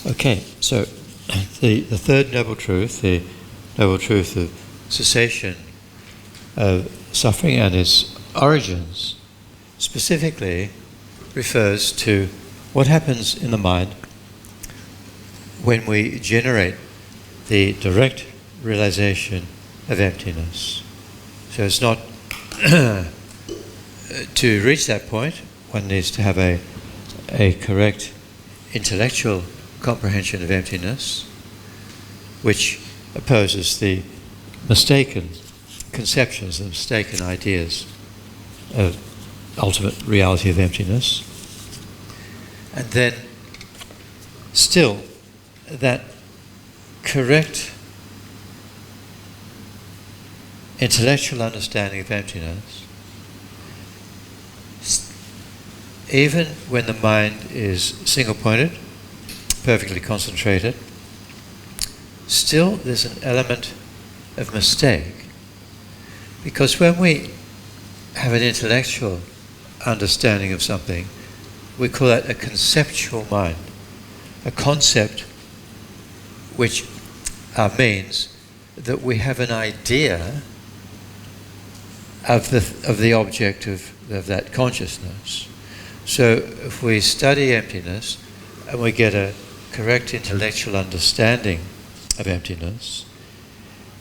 Okay, so the third noble truth, the noble truth of cessation of suffering and its origins, specifically refers to what happens in the mind when we generate the direct realization of emptiness. So it's not to reach that point, one needs to have a correct intellectual comprehension of emptiness, which opposes the mistaken conceptions and mistaken ideas of ultimate reality of emptiness. And then still that correct intellectual understanding of emptiness, even when the mind is single-pointed, perfectly concentrated, still there's an element of mistake. Because when we have an intellectual understanding of something, we call that a conceptual mind. A concept which means that we have an idea of the object of that consciousness. So if we study emptiness and we get a correct intellectual understanding of emptiness,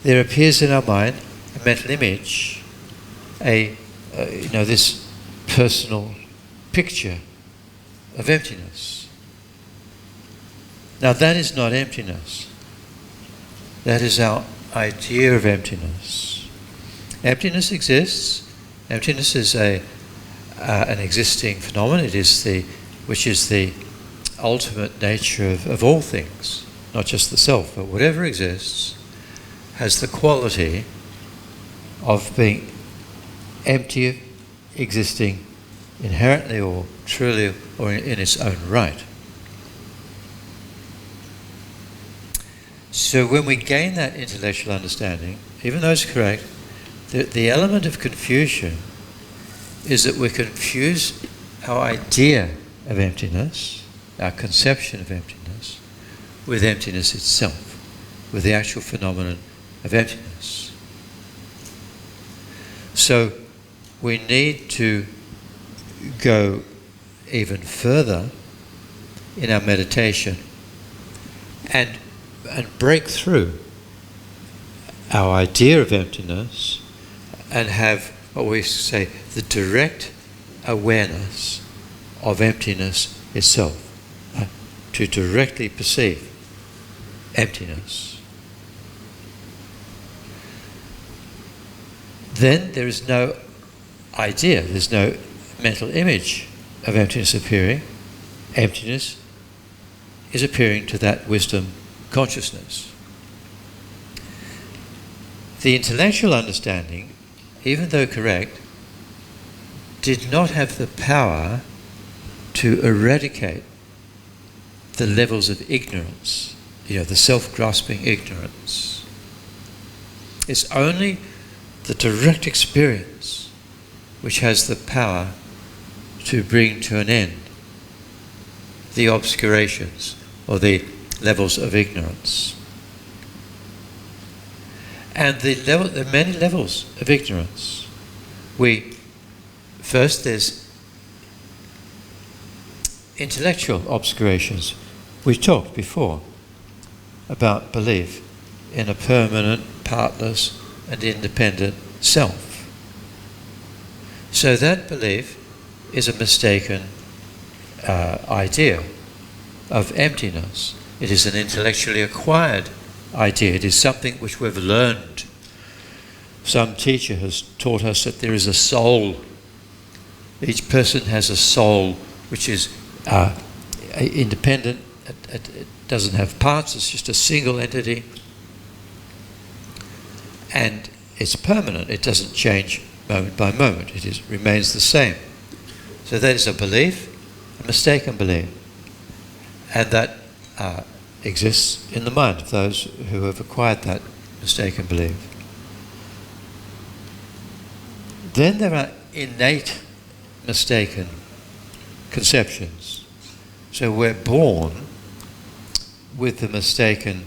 there appears in our mind a mental image, this personal picture of emptiness. Now that is not emptiness. That is our idea of emptiness. Emptiness exists. Emptiness is an existing phenomenon. It is which is the ultimate nature of all things, not just the self, but whatever exists has the quality of being empty, existing inherently or truly or in its own right. So when we gain that intellectual understanding, even though it's correct, the element of confusion is that we confuse our idea of emptiness, our conception of emptiness, with emptiness itself, with the actual phenomenon of emptiness. So we need to go even further in our meditation and break through our idea of emptiness and have what we say the direct awareness of emptiness itself, to directly perceive emptiness. Then there is no idea, there's no mental image of emptiness appearing. Emptiness is appearing to that wisdom consciousness. The intellectual understanding, even though correct, did not have the power to eradicate the levels of ignorance, the self-grasping ignorance. It's only the direct experience which has the power to bring to an end the obscurations or the levels of ignorance. And there are many levels of ignorance. First there's intellectual obscurations. We talked before about belief in a permanent, partless and independent self. So that belief is a mistaken idea of emptiness. It is an intellectually acquired idea. It is something which we've learned. Some teacher has taught us that there is a soul. Each person has a soul which is independent. It doesn't have parts. It's just a single entity. And it's permanent. It doesn't change moment by moment. It remains the same. So that is a belief, a mistaken belief. And that exists in the mind of those who have acquired that mistaken belief. Then there are innate mistaken conceptions. So we're born with the mistaken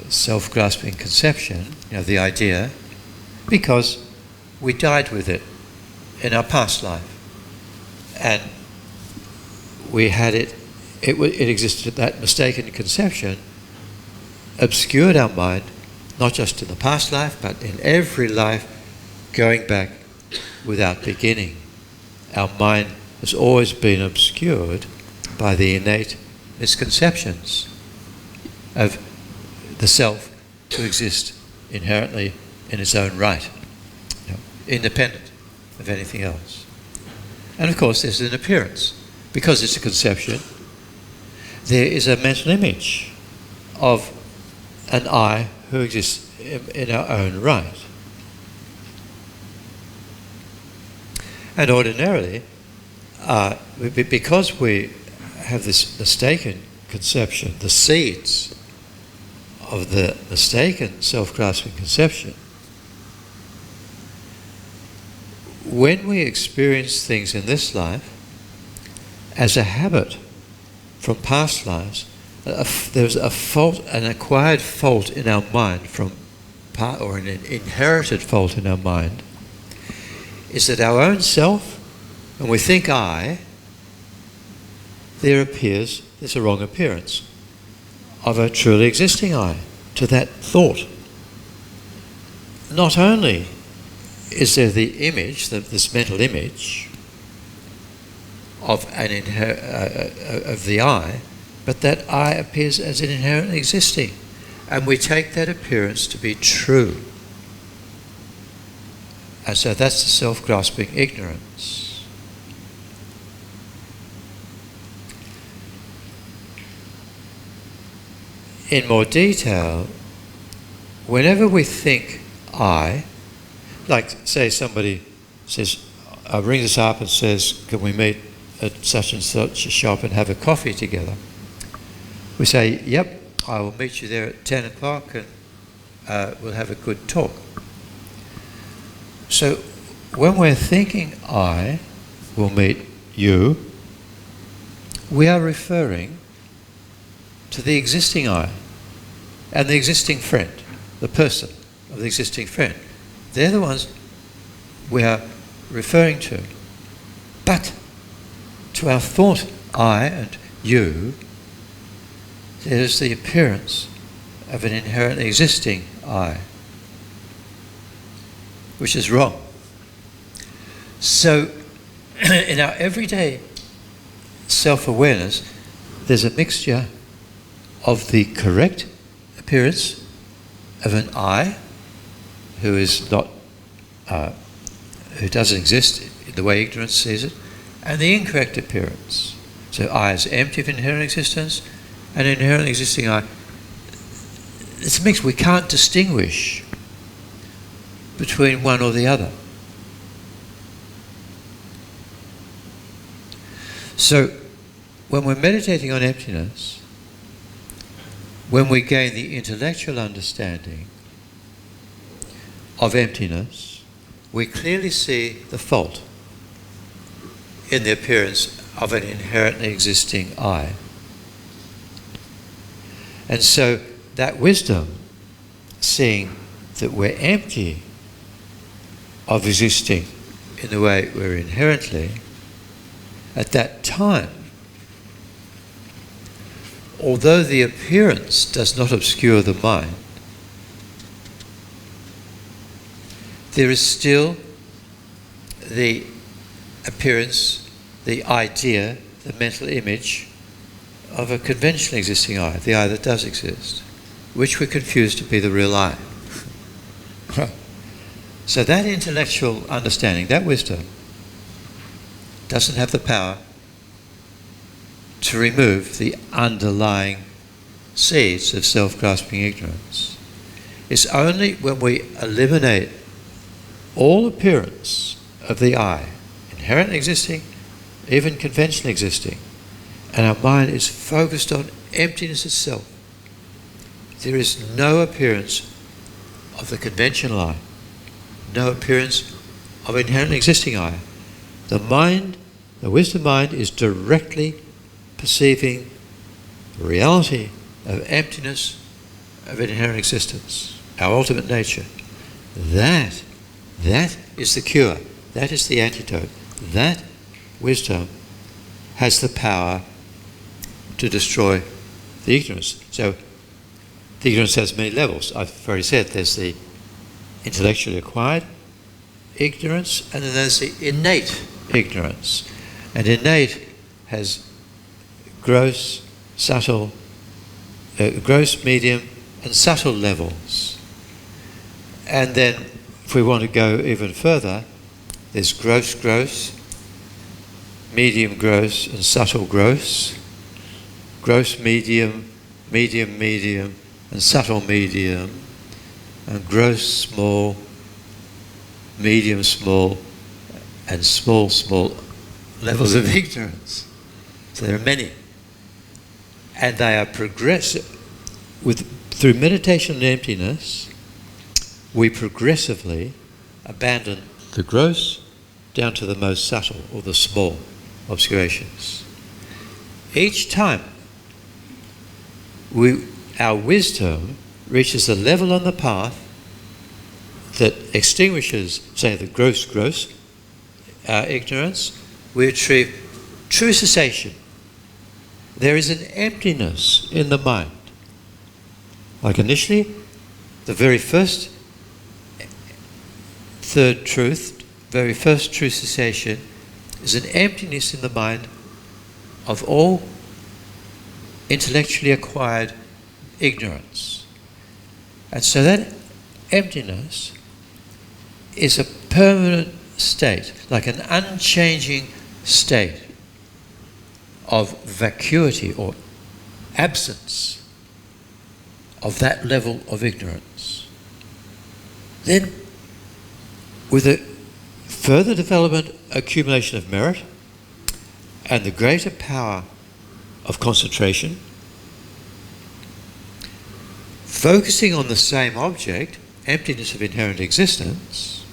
self-grasping conception, the idea, because we died with it in our past life. And we had it existed, that mistaken conception obscured our mind, not just in the past life, but in every life going back without beginning. Our mind has always been obscured by the innate misconceptions of the self to exist inherently in its own right, independent of anything else. And of course there's an appearance. Because it's a conception, there is a mental image of an I who exists in our own right. And ordinarily, because we have this mistaken conception, the seeds of the mistaken self-grasping conception, when we experience things in this life as a habit from past lives, there's a fault, an acquired fault in our mind or an inherited fault in our mind, is that our own self, when we think I, there's a wrong appearance of a truly existing I to that thought. Not only is there the image, this mental image of of the I, but that I appears as an inherently existing, and we take that appearance to be true. And so that's the self-grasping ignorance. In more detail, whenever we think I, like say somebody says, rings us up and says, can we meet at such and such a shop and have a coffee together? We say, yep, I will meet you there at 10 o'clock and we'll have a good talk. So when we're thinking I will meet you, we are referring to the existing I and the existing friend, the person of the existing friend. They're the ones we are referring to. But to our thought I and you, there's the appearance of an inherently existing I, which is wrong. So in our everyday self-awareness, there's a mixture of the correct appearance of an I who is not, who doesn't exist in the way ignorance sees it, and the incorrect appearance. So I is empty of inherent existence, and inherently existing I. It's mixed. We can't distinguish between one or the other. So when we're meditating on emptiness, when we gain the intellectual understanding of emptiness, we clearly see the fault in the appearance of an inherently existing I. And so that wisdom, seeing that we're empty of existing in the way we're inherently, at that time, although the appearance does not obscure the mind, there is still the appearance, the idea, the mental image of a conventionally existing I, the I that does exist, which we confuse to be the real I. So that intellectual understanding, that wisdom, doesn't have the power to remove the underlying seeds of self-grasping ignorance. It's only when we eliminate all appearance of the I, inherently existing, even conventionally existing, and our mind is focused on emptiness itself. There is no appearance of the conventional I, no appearance of inherently existing I. The mind, the wisdom mind, is directly perceiving reality of emptiness of inherent existence, our ultimate nature. That is the cure. That is the antidote. That wisdom has the power to destroy the ignorance. So the ignorance has many levels. I've already said there's the intellectually acquired ignorance, and then there's the innate ignorance. And innate has gross, medium, and subtle levels. And then, if we want to go even further, there's gross, medium gross, and subtle gross, medium, and subtle medium, and gross small, medium small, and small levels of ignorance. So there are many. And they are progressive. Through meditation and emptiness, we progressively abandon the gross down to the most subtle or the small obscurations. Each time our wisdom reaches a level on the path that extinguishes, say, the gross ignorance, we achieve true cessation. There is an emptiness in the mind. Like initially, the very first third truth, very first true cessation, is an emptiness in the mind of all intellectually acquired ignorance. And so that emptiness is a permanent state, like an unchanging state of vacuity or absence of that level of ignorance. Then, with a further development, accumulation of merit, and the greater power of concentration, focusing on the same object, emptiness of inherent existence,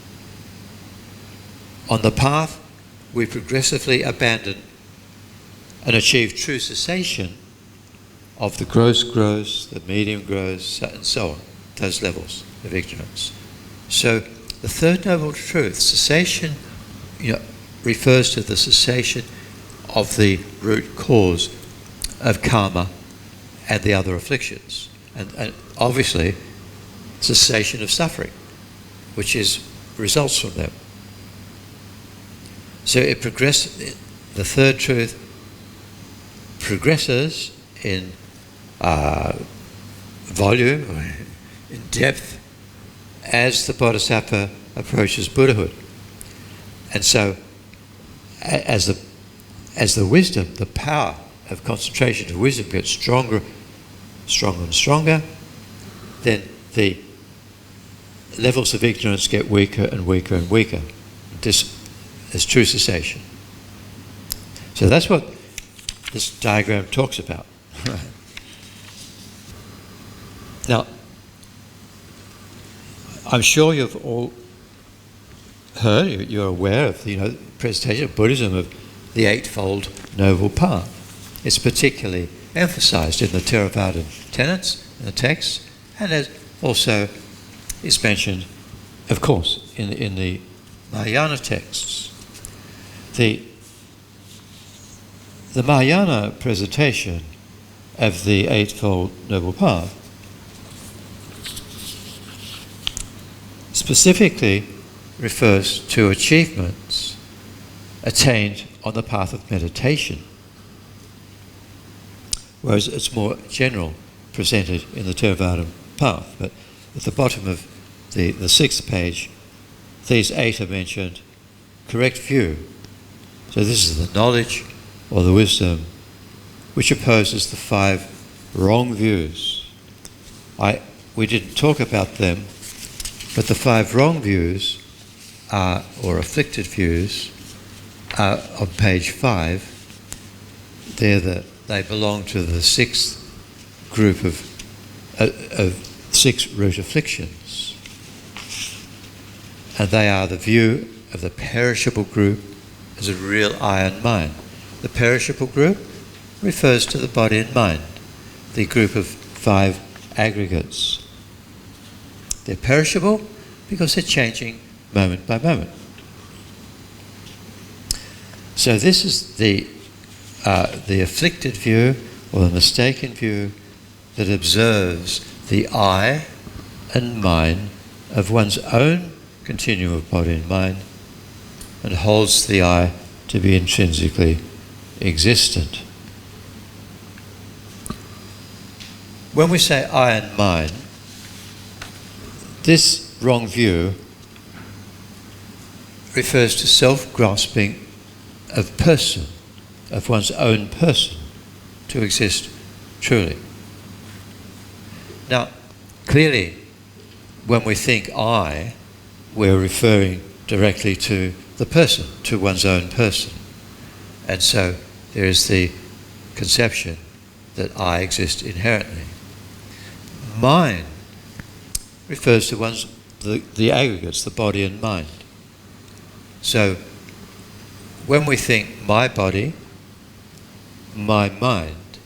on the path we progressively abandon and achieve true cessation of the gross, the medium gross, and so on, those levels of ignorance. So the third noble truth, cessation, refers to the cessation of the root cause of karma and the other afflictions. And obviously, cessation of suffering, which results from them. So the third truth progresses in volume, or in depth, as the Bodhisattva approaches Buddhahood. And so, as the wisdom, the power of concentration of wisdom gets stronger and stronger, then the levels of ignorance get weaker and weaker and weaker. This is true cessation. So that's what this diagram talks about. Now, I'm sure you've all heard, you're aware of the presentation of Buddhism of the Eightfold Noble Path. It's particularly emphasized in the Theravada tenets, in the texts, and as also is mentioned, of course, in the Mahayana texts. The Mahayana presentation of the Eightfold Noble Path specifically refers to achievements attained on the path of meditation, whereas it's more general, presented in the Theravada path. But at the bottom of the 6th page, these 8 are mentioned: correct view. So this is the knowledge or the wisdom which opposes the 5 wrong views. We didn't talk about them, but the 5 wrong views or afflicted views are on page 5. They belong to the 6th group of 6 root afflictions. And they are the view of the perishable group as a real iron mind. The perishable group refers to the body and mind. The group of 5 aggregates. They're perishable because they're changing moment by moment. So this is the afflicted view, or the mistaken view, that observes the I and mind of one's own continuum of body and mind, and holds the I to be intrinsically existent. When we say I and mind, this wrong view refers to self-grasping of person, of one's own person, to exist truly. Now, clearly, when we think I, we're referring directly to the person, to one's own person. And so there is the conception that I exist inherently. Mind refers to the aggregates, the body and mind. So when we think my body, my mind,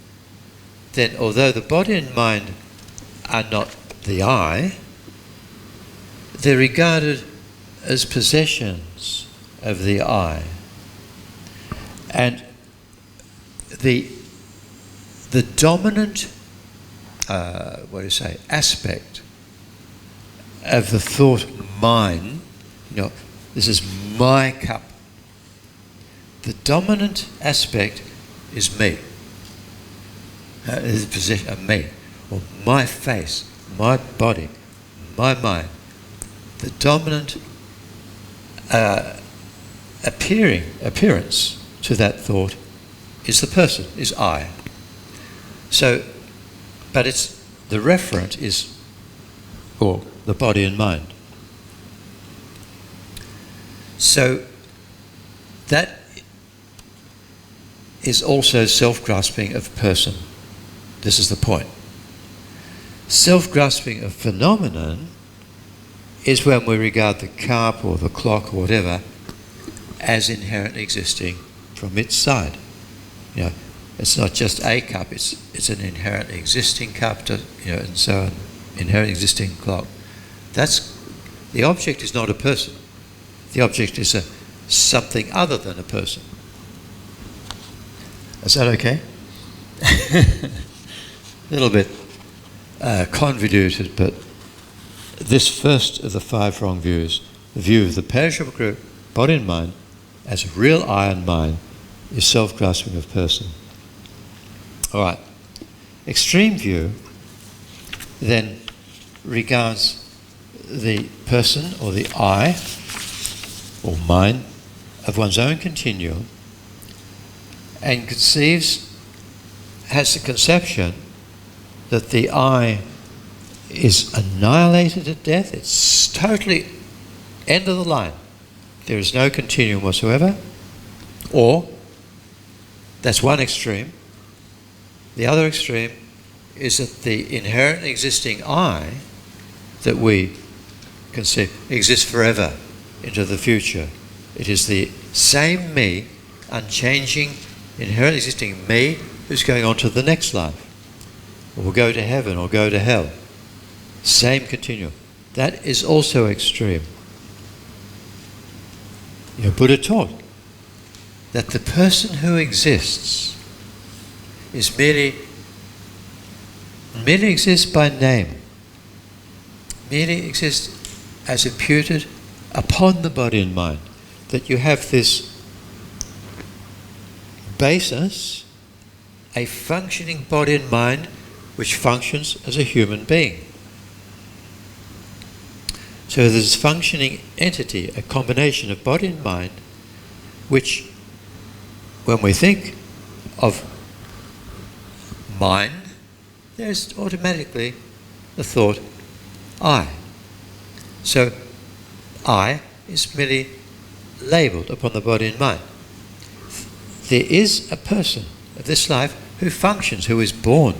then although the body and mind are not the I, they're regarded as possessions of the I. And the dominant aspect of the thought mine, this is my cup. The dominant aspect is me. Is the possession of me, or my face, my body, my mind. The dominant appearance to that thought is the person, is I. So, but it's the referent is, or the body and mind. So that is also self-grasping of person. This is the point. Self-grasping of phenomenon is when we regard the cup or the clock or whatever as inherently existing from its side. It's not just a cup, it's an inherently existing cup, and so on, inherently existing clock. That's, the object is not a person. The object is something other than a person. Is that okay? A little bit convoluted, but this first of the 5 wrong views, the view of the perishable group, body and mind, as real I and mind, is self-grasping of person. All right. Extreme view then regards the person or the I or mind of one's own continuum and has the conception that the I is annihilated at death. It's totally end of the line. There is no continuum whatsoever. Or, that's one extreme. The other extreme is that the inherently existing I that we conceive exists forever into the future. It is the same me, unchanging, inherently existing me, who's going on to the next life, or will go to heaven or go to hell. Same continuum. That is also extreme. Buddha taught that the person who exists is merely exists by name, merely exists as imputed upon the body and mind. That you have this basis, a functioning body and mind which functions as a human being. So there's this functioning entity, a combination of body and mind, which, when we think of mind, there's automatically the thought I. So I is merely labelled upon the body and mind. There is a person of this life who functions, who is born,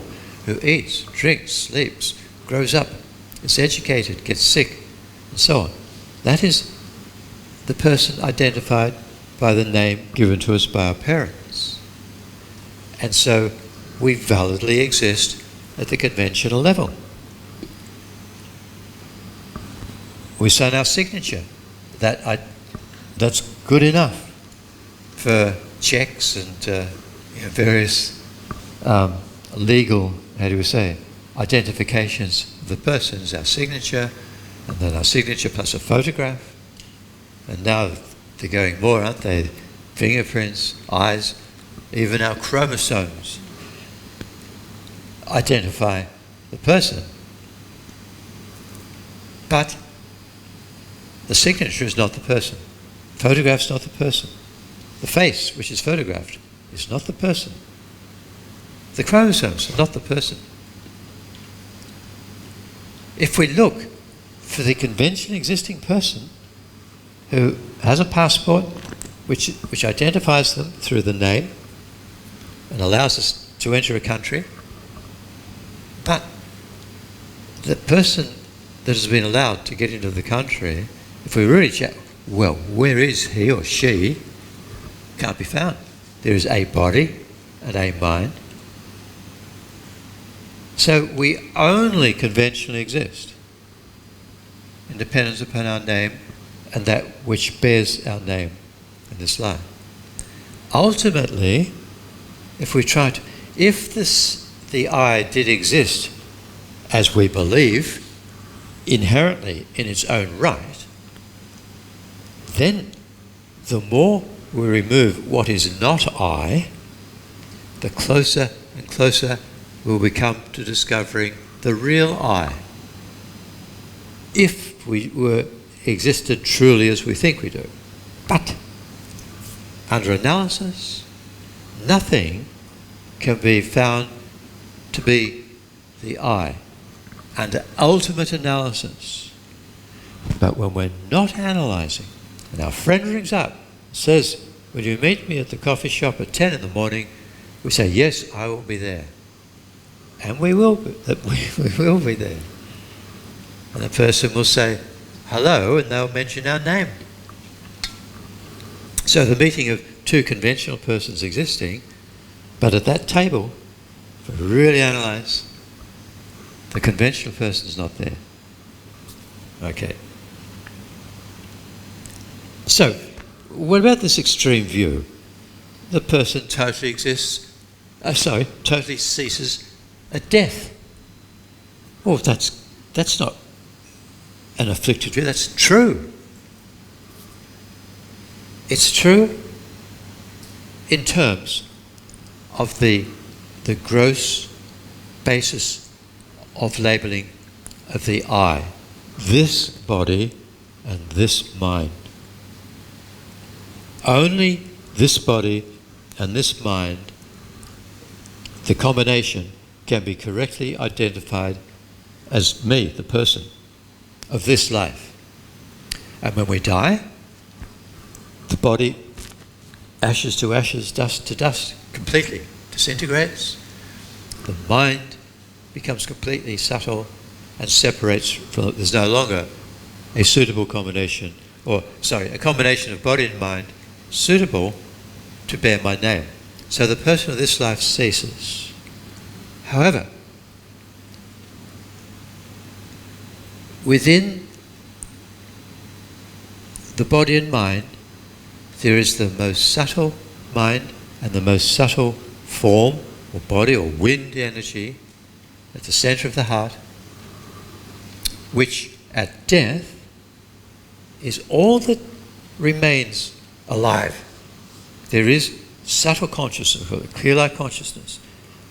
who eats, drinks, sleeps, grows up, is educated, gets sick, and so on. That is the person identified by the name given to us by our parents. And so we validly exist at the conventional level. We sign our signature. That's good enough for checks and various legal, how do we say, identifications of the person is our signature, and then our signature plus a photograph. And now they're going more, aren't they? Fingerprints, eyes, even our chromosomes identify the person. But the signature is not the person. Photograph's not the person. The face, which is photographed, is not the person. The chromosomes are not the person. If we look for the conventionally existing person who has a passport which identifies them through the name and allows us to enter a country, but the person that has been allowed to get into the country, if we really check, well, where is he or she? Can't be found. There is a body and a mind. So we only conventionally exist in dependence upon our name and that which bears our name in this life. Ultimately, if the I did exist as we believe, inherently in its own right, then the more we remove what is not I, the closer and closer we'll become to discovering the real I. If we existed truly as we think we do. But under analysis, nothing can be found to be the I under ultimate analysis. But when we're not analysing, and our friend rings up, says, will you meet me at the coffee shop at 10 in the morning? We say, yes, I will be there. And we will be there. And the person will say, hello, and they'll mention our name. So the meeting of two conventional persons existing, but at that table, if we really analyse, the conventional person is not there. Okay. So, what about this extreme view? The person totally totally ceases at death. Well, that's not an afflicted view, that's true. It's true in terms of the gross basis of labelling of the I, this body and this mind. Only this body and this mind, the combination, can be correctly identified as me, the person of this life. And when we die, the body, ashes to ashes, dust to dust, completely disintegrates. The mind becomes completely subtle and separates from, there's no longer a suitable combination, a combination of body and mind suitable to bear my name. So the person of this life ceases. However, within the body and mind, there is the most subtle mind and the most subtle form or body or wind energy at the centre of the heart, which at death is all that remains alive. There is subtle consciousness, clear light consciousness,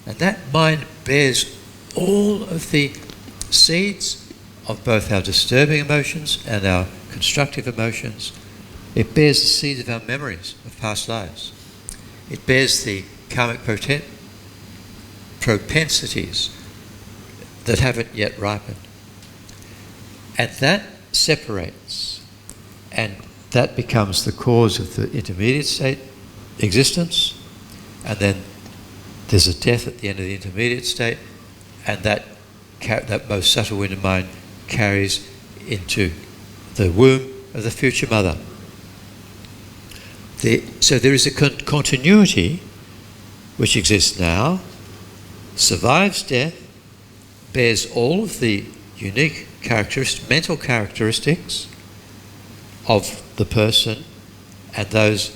and that mind bears all of the seeds of both our disturbing emotions and our constructive emotions. It bears the seeds of our memories of past lives. It bears the karmic propensities that haven't yet ripened. And that separates, and that becomes the cause of the intermediate state existence, and then there's a death at the end of the intermediate state, and that most subtle wind of mind carries into the womb of the future mother. So there is a continuity which exists now, survives death, bears all of the unique mental characteristics of the person, and those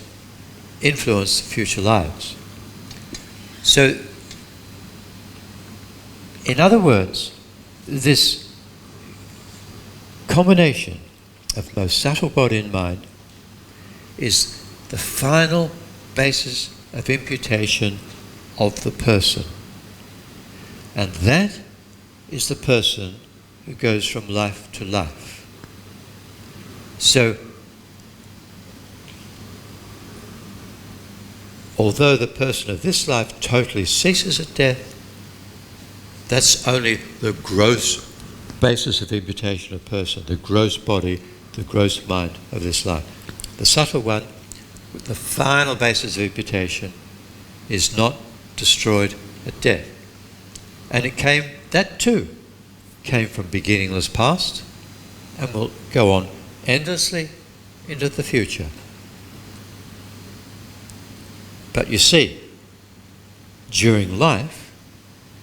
influence future lives. So, in other words, this combination of most subtle body and mind is the final basis of imputation of the person. And that is the person who goes from life to life. So, although the person of this life totally ceases at death, that's only the gross basis of imputation of person, the gross body, the gross mind of this life. The subtle one, the final basis of imputation, is not destroyed at death. And that too came from beginningless past and will go on endlessly into the future. But you see, during life,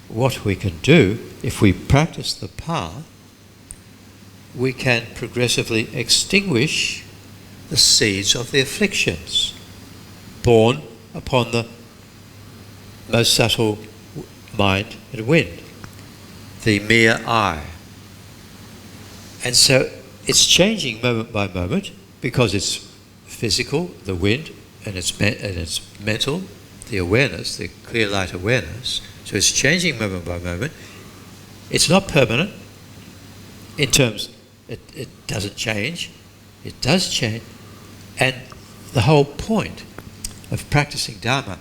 what we can do, if we practice the path, we can progressively extinguish the seeds of the afflictions born upon the most subtle mind and wind, the mere I. And so it's changing moment by moment because it's physical, the wind, and it's mental, the awareness, the clear light awareness. So it's changing moment by moment. It's not permanent in terms, it doesn't change. It does change. And the whole point of practicing Dharma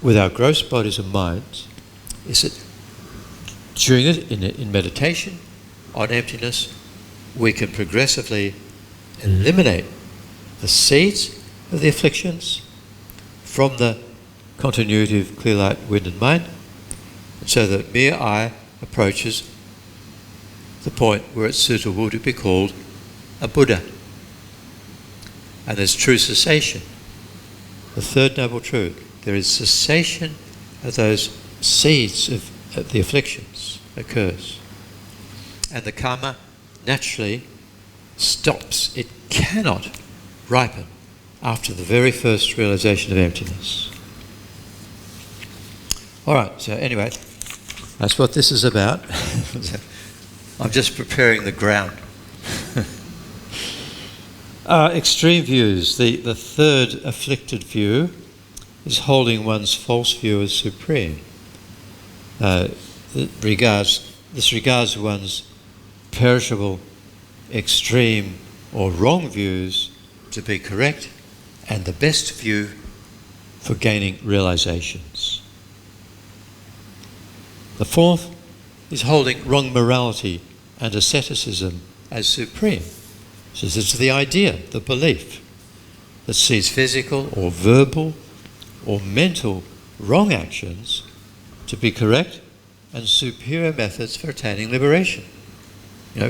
with our gross bodies and minds is that during it, in meditation on emptiness, we can progressively eliminate the seeds of the afflictions from the continuity of clear light, wind and mind, so that mere I approaches the point where it's suitable to be called a Buddha. And there's true cessation. The third noble truth. There is cessation of those seeds of the afflictions occurs. And the karma naturally stops. It cannot ripen after the very first realization of emptiness. All right, so anyway, that's what this is about. I'm just preparing the ground. Extreme views. The third afflicted view is holding one's false view as supreme. This regards one's perishable, extreme or wrong views to be correct and the best view for gaining realizations. The fourth is holding wrong morality and asceticism as supreme. So this is the idea, the belief, that sees physical or verbal or mental wrong actions to be correct and superior methods for attaining liberation.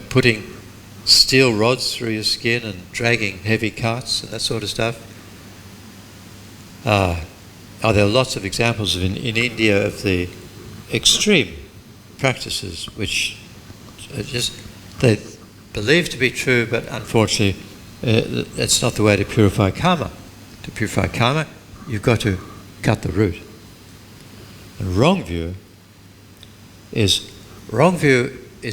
Putting steel rods through your skin and dragging heavy carts and that sort of stuff. There are lots of examples in India of the extreme practices which are just they believe to be true, but unfortunately it's not the way to purify karma. To purify karma, you've got to cut the root. And wrong view is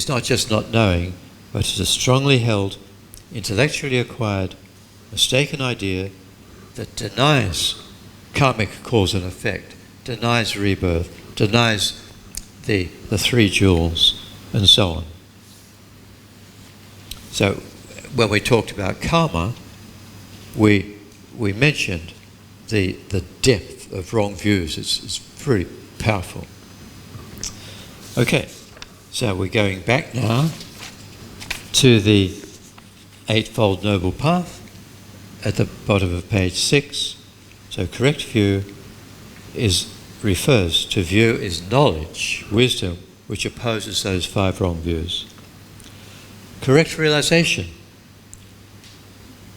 not just not knowing, but it's a strongly held, intellectually acquired, mistaken idea that denies karmic cause and effect, denies rebirth, denies the three jewels, and so on. So when we talked about karma, we mentioned the depth of wrong views. It's pretty powerful. Okay, so we're going back now to the Eightfold Noble Path at the bottom of page 6. So correct view refers to view is knowledge, wisdom, which opposes those 5 wrong views. Correct realization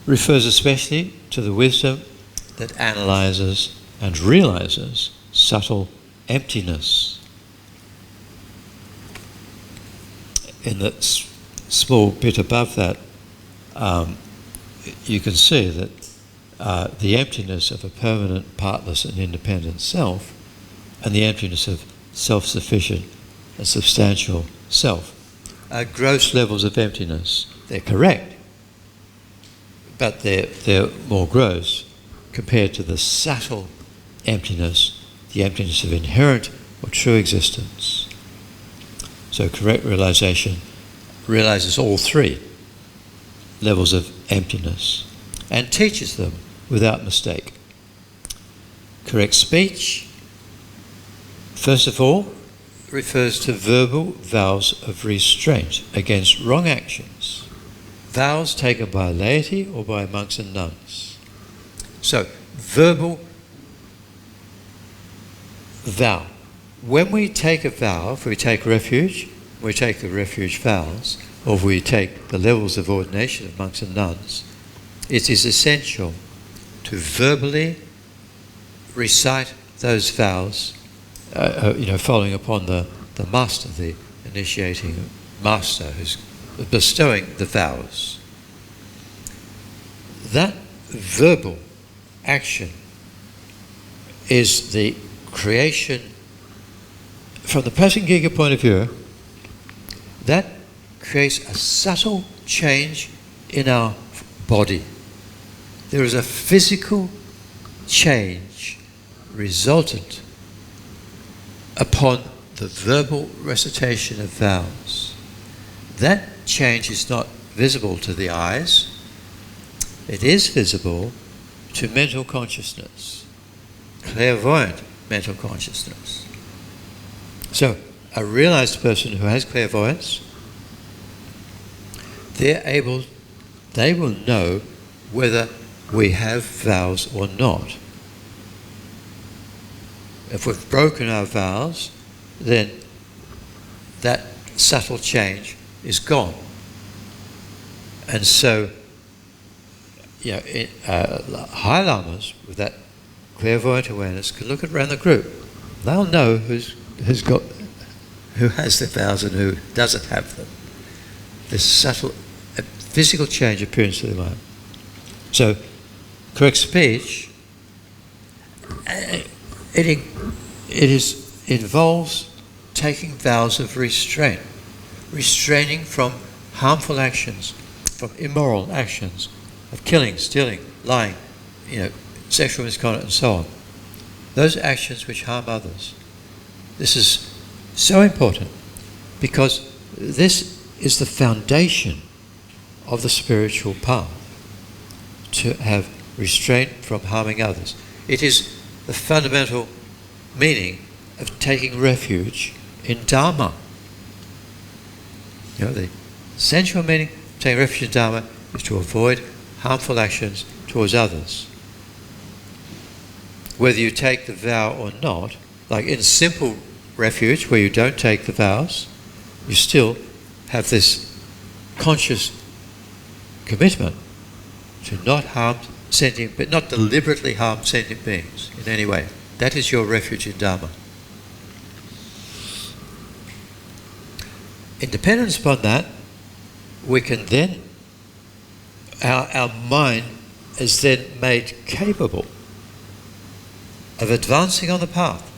refers especially to the wisdom that analyzes and realizes subtle emptiness. in that small bit above that, you can see that the emptiness of a permanent, partless and independent self and the emptiness of self-sufficient and substantial self are gross levels of emptiness. They're correct, but they're more gross compared to the subtle emptiness, the emptiness of inherent or true existence. So correct realization realizes all three levels of emptiness and teaches them without mistake. Correct speech, first of all, refers to verbal vows of restraint against wrong actions, vows taken by laity or by monks and nuns. So, verbal vow. When we take a vow, if we take refuge, we take the refuge vows, or if we take the levels of ordination of monks and nuns, it is essential to verbally recite those vows, following upon the master, the initiating master who's bestowing the vows. That verbal action is the creation, from the Prasangika point of view, that creates a subtle change in our body. There is a physical change resultant upon the verbal recitation of vows. That change is not visible to the eyes. It is visible to mental consciousness, clairvoyant mental consciousness. So, a realized person who has clairvoyance, they will know whether we have vows or not. If we've broken our vows, then that subtle change is gone. And so, high lamas with that clairvoyant awareness can look around the group. They'll know who has the vows and who doesn't have them. This subtle physical change appears to the mind. So, correct speech, it involves taking vows of restraint, restraining from harmful actions, from immoral actions, of killing, stealing, lying, sexual misconduct and so on. Those actions which harm others. This is so important because this is the foundation of the spiritual path, to have restraint from harming others. It is the fundamental meaning of taking refuge in Dharma. The essential meaning of taking refuge in Dharma is to avoid harmful actions towards others. Whether you take the vow or not, like in simple refuge where you don't take the vows, you still have this conscious commitment to not harm sentient, but not deliberately harm sentient beings in any way. That is your refuge in Dharma. Independence upon that, we can then, our mind is then made capable of advancing on the path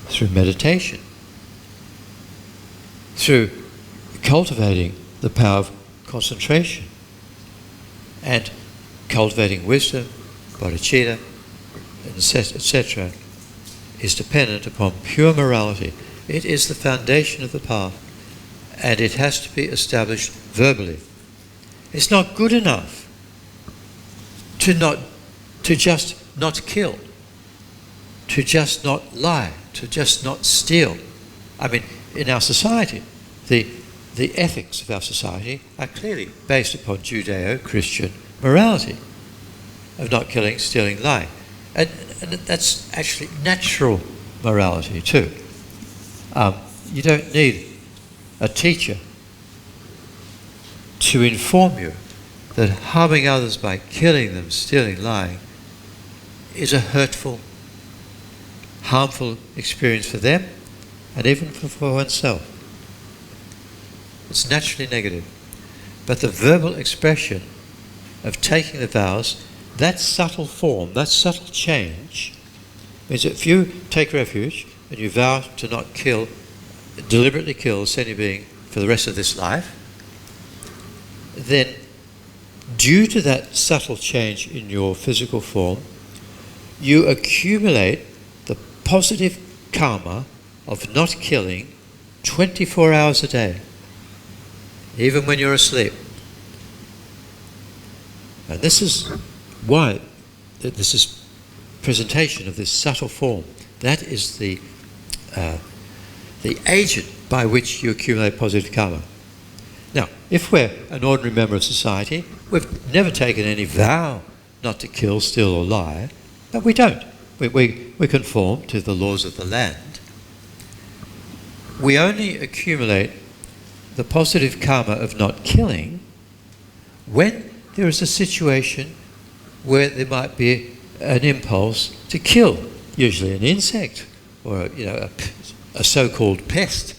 through meditation, through cultivating the power of concentration and cultivating wisdom, bodhicitta, etc., is dependent upon pure morality. It is the foundation of the path, and it has to be established verbally. It's not good enough to just not kill, to just not lie, to just not steal. I mean, in our society, the ethics of our society are clearly based upon Judeo-Christian morality of not killing, stealing, lying. And that's actually natural morality too. You don't need a teacher to inform you that harming others by killing them, stealing, lying, is a hurtful, harmful experience for them and even for oneself. It's naturally negative. But the verbal expression of taking the vows, that subtle form, that subtle change, means that if you take refuge and you vow to not kill, deliberately kill a sentient being for the rest of this life, then due to that subtle change in your physical form, you accumulate the positive karma of not killing 24 hours a day, even when you're asleep. And this is why this is presentation of this subtle form. That is the agent by which you accumulate positive karma. Now, if we're an ordinary member of society, we've never taken any vow not to kill, steal or lie, but we don't. We conform to the laws of the land. We only accumulate the positive karma of not killing when there is a situation where there might be an impulse to kill, usually an insect or a so-called pest,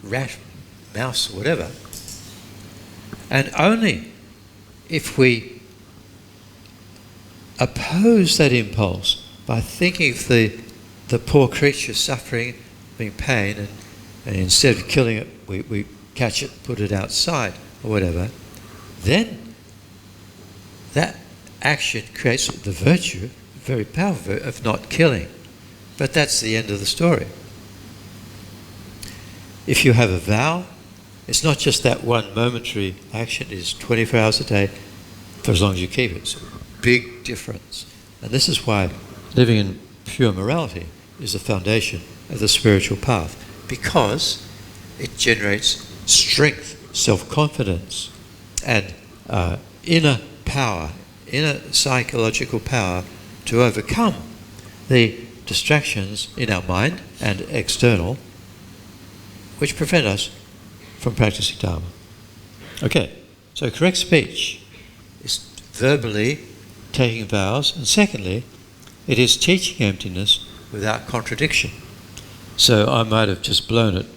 rat, mouse, whatever. And only if we oppose that impulse by thinking of the poor creature suffering, being pain, and instead of killing it, we catch it, put it outside or whatever, then that action creates the virtue, very powerful, of not killing. But that's the end of the story. If you have a vow, it's not just that one momentary action, it is 24 hours a day for as long as you keep it. It's a big difference. And this is why living in pure morality is the foundation of the spiritual path, because it generates strength, self-confidence, and inner power, inner psychological power to overcome the distractions in our mind and external which prevent us from practicing Dharma. Okay, so correct speech is verbally taking vows, and secondly, it is teaching emptiness without contradiction. So I might have just blown it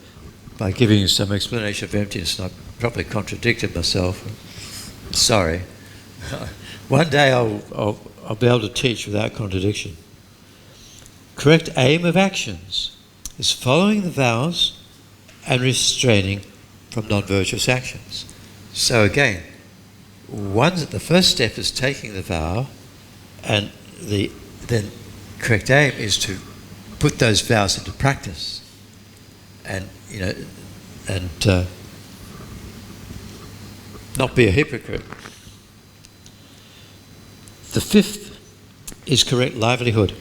by giving you some explanation of emptiness, and I probably contradicted myself. Sorry. One day I'll be able to teach without contradiction. Correct aim of actions is following the vows and restraining from non-virtuous actions. So again, the first step is taking the vow, and then correct aim is to put those vows into practice, and not be a hypocrite. The fifth is correct livelihood.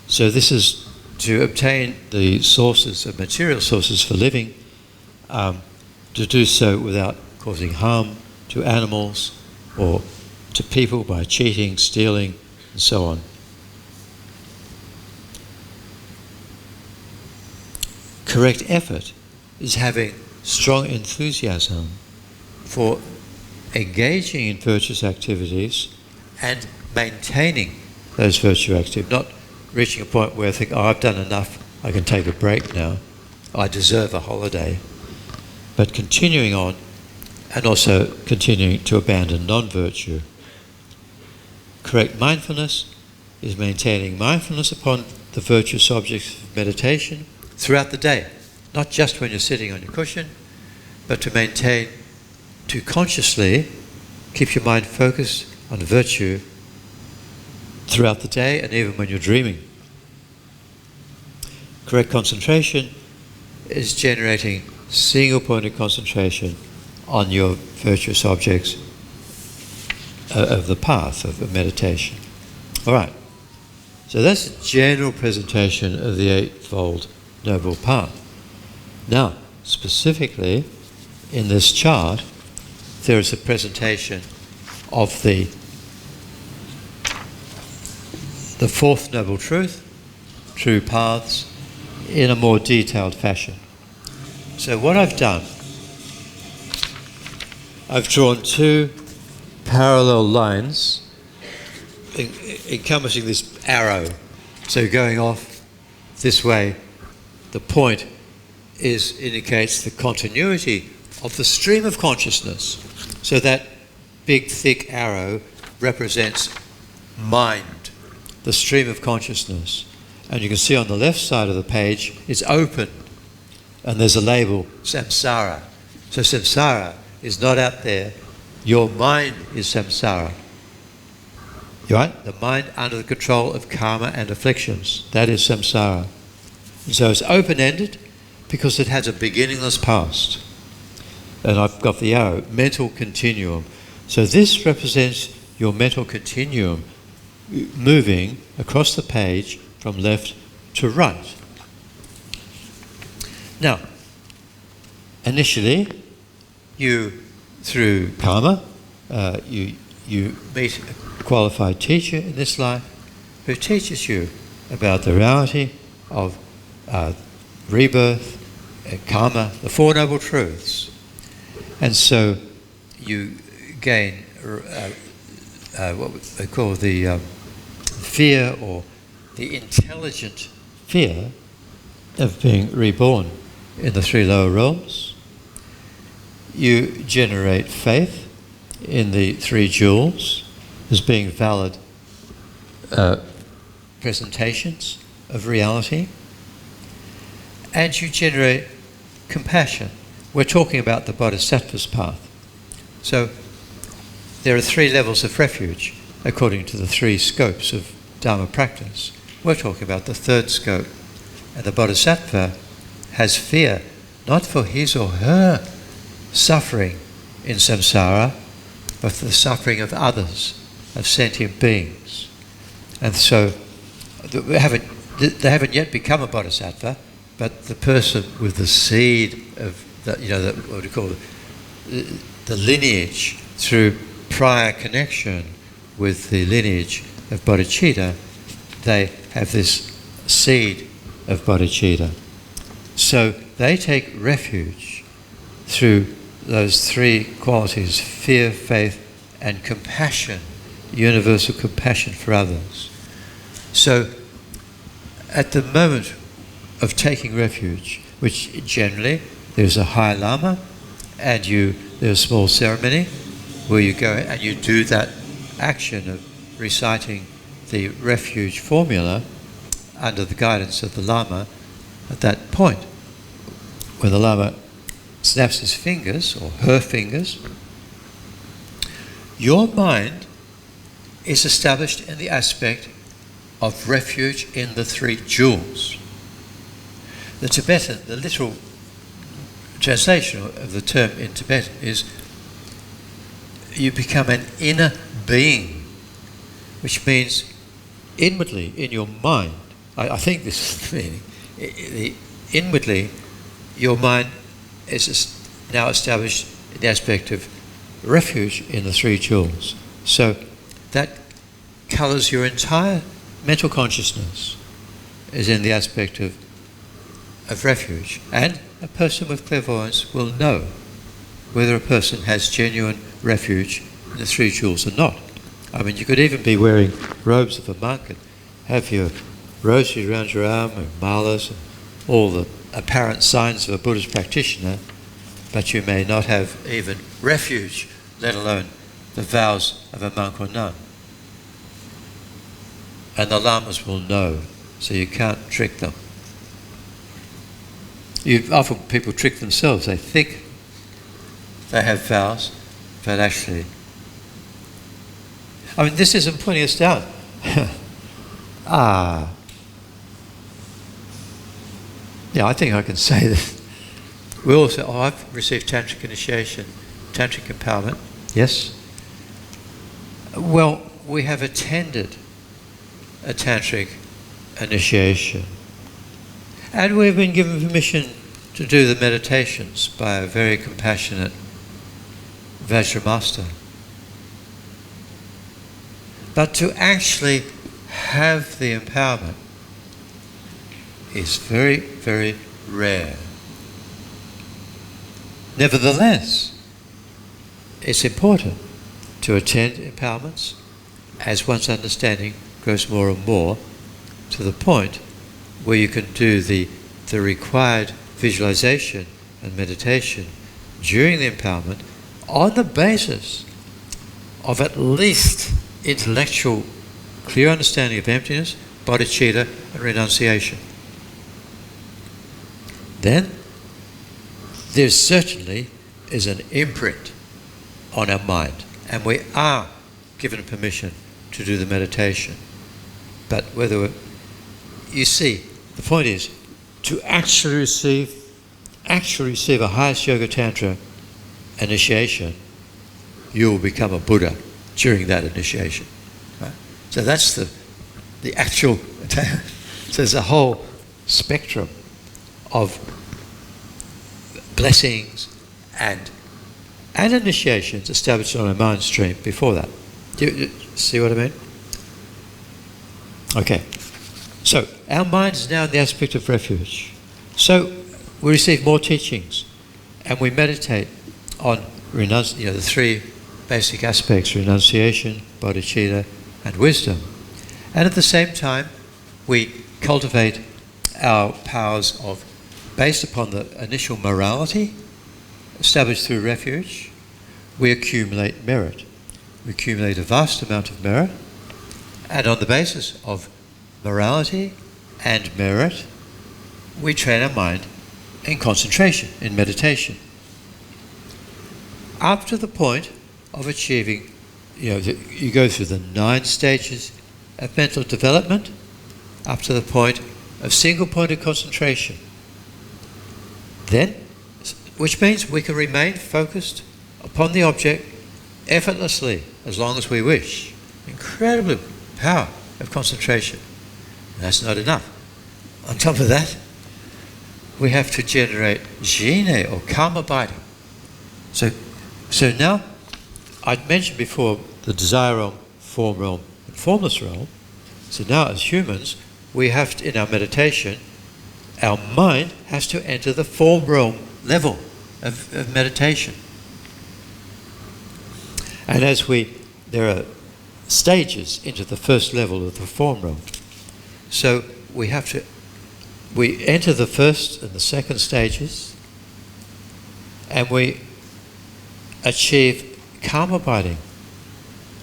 So this is to obtain the sources of material sources for living, to do so without causing harm to animals or to people by cheating, stealing, and so on. Correct effort is having strong enthusiasm for engaging in virtuous activities and maintaining those virtuous activities, not reaching a point where I think, I've done enough, I can take a break now, I deserve a holiday, but continuing on and also continuing to abandon non-virtue. Correct mindfulness is maintaining mindfulness upon the virtuous objects of meditation throughout the day, not just when you're sitting on your cushion, but to consciously keep your mind focused on virtue throughout the day and even when you're dreaming. Correct concentration is generating single-pointed concentration on your virtuous objects of the path of meditation. All right, so that's a general presentation of the Eightfold Noble Path. Now, specifically in this chart, there is a presentation of the Fourth Noble Truth, True Paths, in a more detailed fashion. So what I've done, I've drawn two parallel lines encompassing this arrow. So going off this way, the point indicates the continuity of the stream of consciousness. So that big thick arrow represents mind, the stream of consciousness. And you can see on the left side of the page, it's open. And there's a label, samsara. So samsara is not out there. Your mind is samsara. Right? The mind under the control of karma and afflictions. That is samsara. And so it's open-ended because it has a beginningless past. And I've got the arrow, mental continuum. So this represents your mental continuum moving across the page from left to right. Now, initially, you, through karma, you meet a qualified teacher in this life who teaches you about the reality of rebirth, karma, the Four Noble Truths. And so you gain what they call the fear, or the intelligent fear of being reborn in the three lower realms. You generate faith in the three jewels as being valid presentations of reality. And you generate compassion. We're talking about the Bodhisattva's path. So there are three levels of refuge according to the three scopes of Dharma practice. We're talking about the third scope. And the Bodhisattva has fear, not for his or her suffering in samsara, but for the suffering of others, of sentient beings. And so they haven't yet become a Bodhisattva, but the person with the seed of what do you call it, the lineage through prior connection with the lineage of bodhicitta, they have this seed of bodhicitta. So they take refuge through those three qualities: fear, faith, and compassion, universal compassion for others. So at the moment of taking refuge, which generally there's a high lama, and there's a small ceremony where you go and you do that action of reciting the refuge formula under the guidance of the lama. At that point, when the lama snaps his fingers, or her fingers, your mind is established in the aspect of refuge in the three jewels. The Tibetan, the literal translation of the term in Tibetan is you become an inner being, which means inwardly in your mind. I think this is the meaning. Inwardly, your mind is now established in the aspect of refuge in the three jewels. So that colours your entire mental consciousness, is in the aspect of refuge. And a person with clairvoyance will know whether a person has genuine refuge in the three jewels or not. I mean, you could even be wearing robes of a monk and have your rosary around your arm and malas and all the apparent signs of a Buddhist practitioner, but you may not have even refuge, let alone the vows of a monk or nun. And the lamas will know, so you can't trick them. Often people trick themselves. They think they have vows, but actually... I mean, this isn't putting us down. Yeah, I think I can say this. We all say, I've received tantric initiation, tantric empowerment. Yes? Well, we have attended a tantric initiation. And we've been given permission to do the meditations by a very compassionate Vajramaster. But to actually have the empowerment is very, very rare. Nevertheless, it's important to attend empowerments as one's understanding grows more and more to the point where you can do the required visualization and meditation during the empowerment on the basis of at least intellectual clear understanding of emptiness, bodhicitta and renunciation. Then there certainly is an imprint on our mind, and we are given permission to do the meditation. But whether you see, the point is to actually receive a highest yoga tantra initiation, you will become a Buddha during that initiation. Right? So that's the actual. So there's a whole spectrum of blessings and initiations established on a mind stream before that. Do you see what I mean? Okay. So our mind is now in the aspect of refuge. So we receive more teachings and we meditate on the three basic aspects: renunciation, bodhicitta and wisdom. And at the same time we cultivate our powers based upon the initial morality established through refuge. We accumulate merit. We accumulate a vast amount of merit, and on the basis of morality and merit we train our mind in concentration, in meditation. Up to the point of achieving, you go through the 9 stages of mental development, up to the point of single-pointed concentration. Then, which means we can remain focused upon the object effortlessly as long as we wish. Incredible power of concentration. That's not enough. On top of that, we have to generate jine or karma binding. So now, I'd mentioned before the desire realm, form realm, and formless realm. So now as humans, we have to, in our meditation, our mind has to enter the form realm level of meditation. And there are stages into the first level of the form realm. So we enter the first and the second stages, and we achieve karma binding,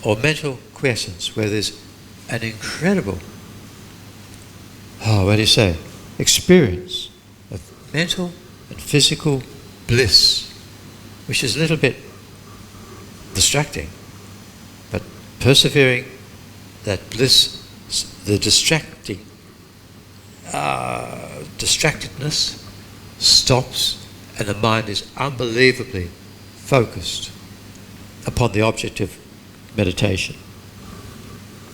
or mental quiescence, where there's an incredible, experience of mental and physical bliss, which is a little bit distracting, but persevering, that bliss, the distractedness stops, and the mind is unbelievably focused upon the object of meditation.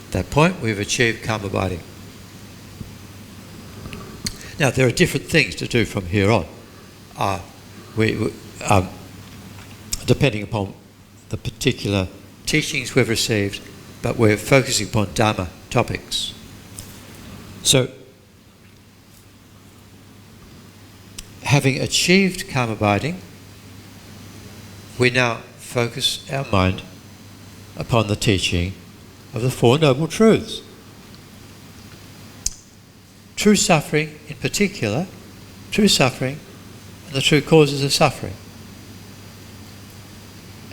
At that point we've achieved karma binding. Now there are different things to do from here on, depending upon the particular teachings we've received, but we're focusing upon Dhamma topics. So, having achieved karma binding, we now focus our mind upon the teaching of the Four Noble Truths. True suffering in particular, true suffering and the true causes of suffering.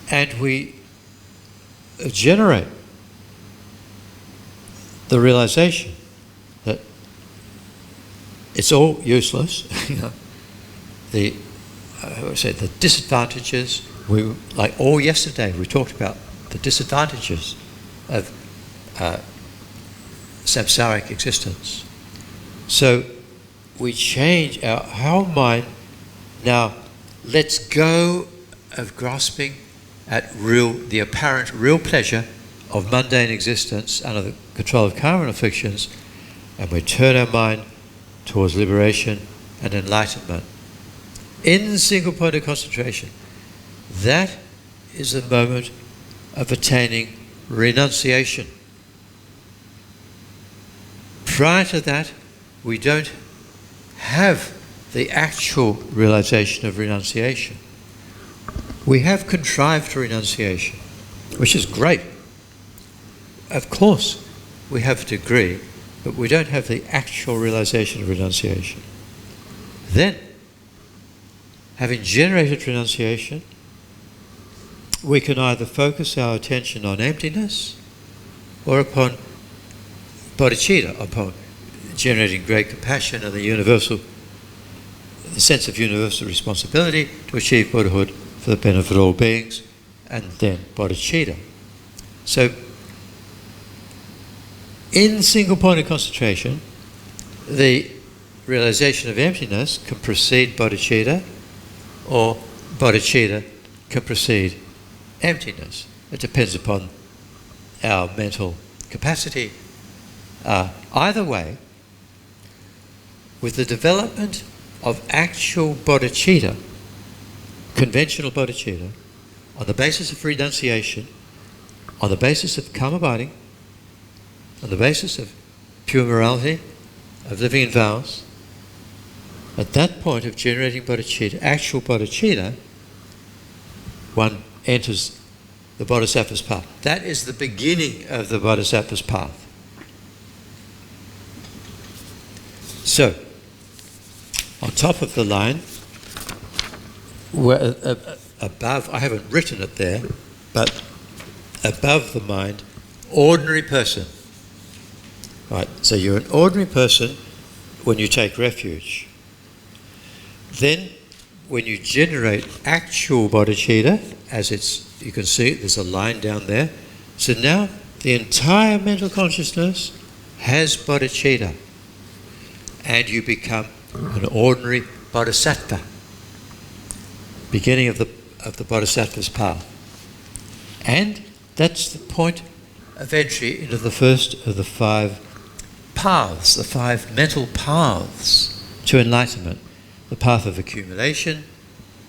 And we generate the realization that it's all useless. The disadvantages. Yesterday we talked about the disadvantages of samsaric existence. So we change our whole mind now. Lets go of grasping at the apparent real pleasure of mundane existence under the control of karma and afflictions, and we turn our mind towards liberation and enlightenment in single-pointed concentration. That is the moment of attaining renunciation. Prior to that, we don't have the actual realization of renunciation. We have contrived renunciation, which is great. Of course, we have a degree, but we don't have the actual realization of renunciation. Then, having generated renunciation, we can either focus our attention on emptiness or upon bodhicitta, upon generating great compassion and the sense of universal responsibility to achieve Buddhahood for the benefit of all beings, and then bodhicitta. So, in single-pointed concentration, the realization of emptiness can precede bodhicitta, or bodhicitta can precede emptiness. It depends upon our mental capacity. Either way, with the development of actual bodhicitta, conventional bodhicitta, on the basis of renunciation, on the basis of calm abiding, on the basis of pure morality, of living in vows, at that point of generating bodhicitta, actual bodhicitta, one enters the bodhisattva's path. That is the beginning of the bodhisattva's path. So, on top of the line, above, I haven't written it there, but above the mind, ordinary person. Right, so you're an ordinary person when you take refuge. Then, when you generate actual bodhicitta, you can see there's a line down there. So now the entire mental consciousness has bodhicitta, and you become an ordinary bodhisattva, beginning of the bodhisattva's path. And that's the point of entry into the first of the 5 paths, the 5 mental paths to enlightenment. The path of accumulation,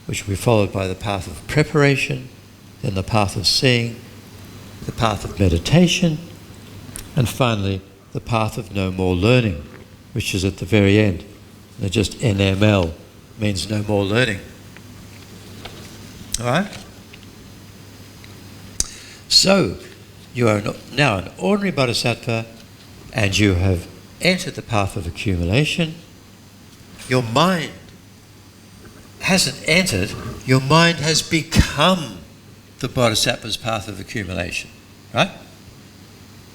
which will be followed by the path of preparation, then the path of seeing, the path of meditation, and finally the path of no more learning, which is at the very end. And just NML means no more learning. All right? So, you are now an ordinary bodhisattva, and you have entered the path of accumulation. Your mind hasn't entered, your mind has become the bodhisattva's path of accumulation. Right?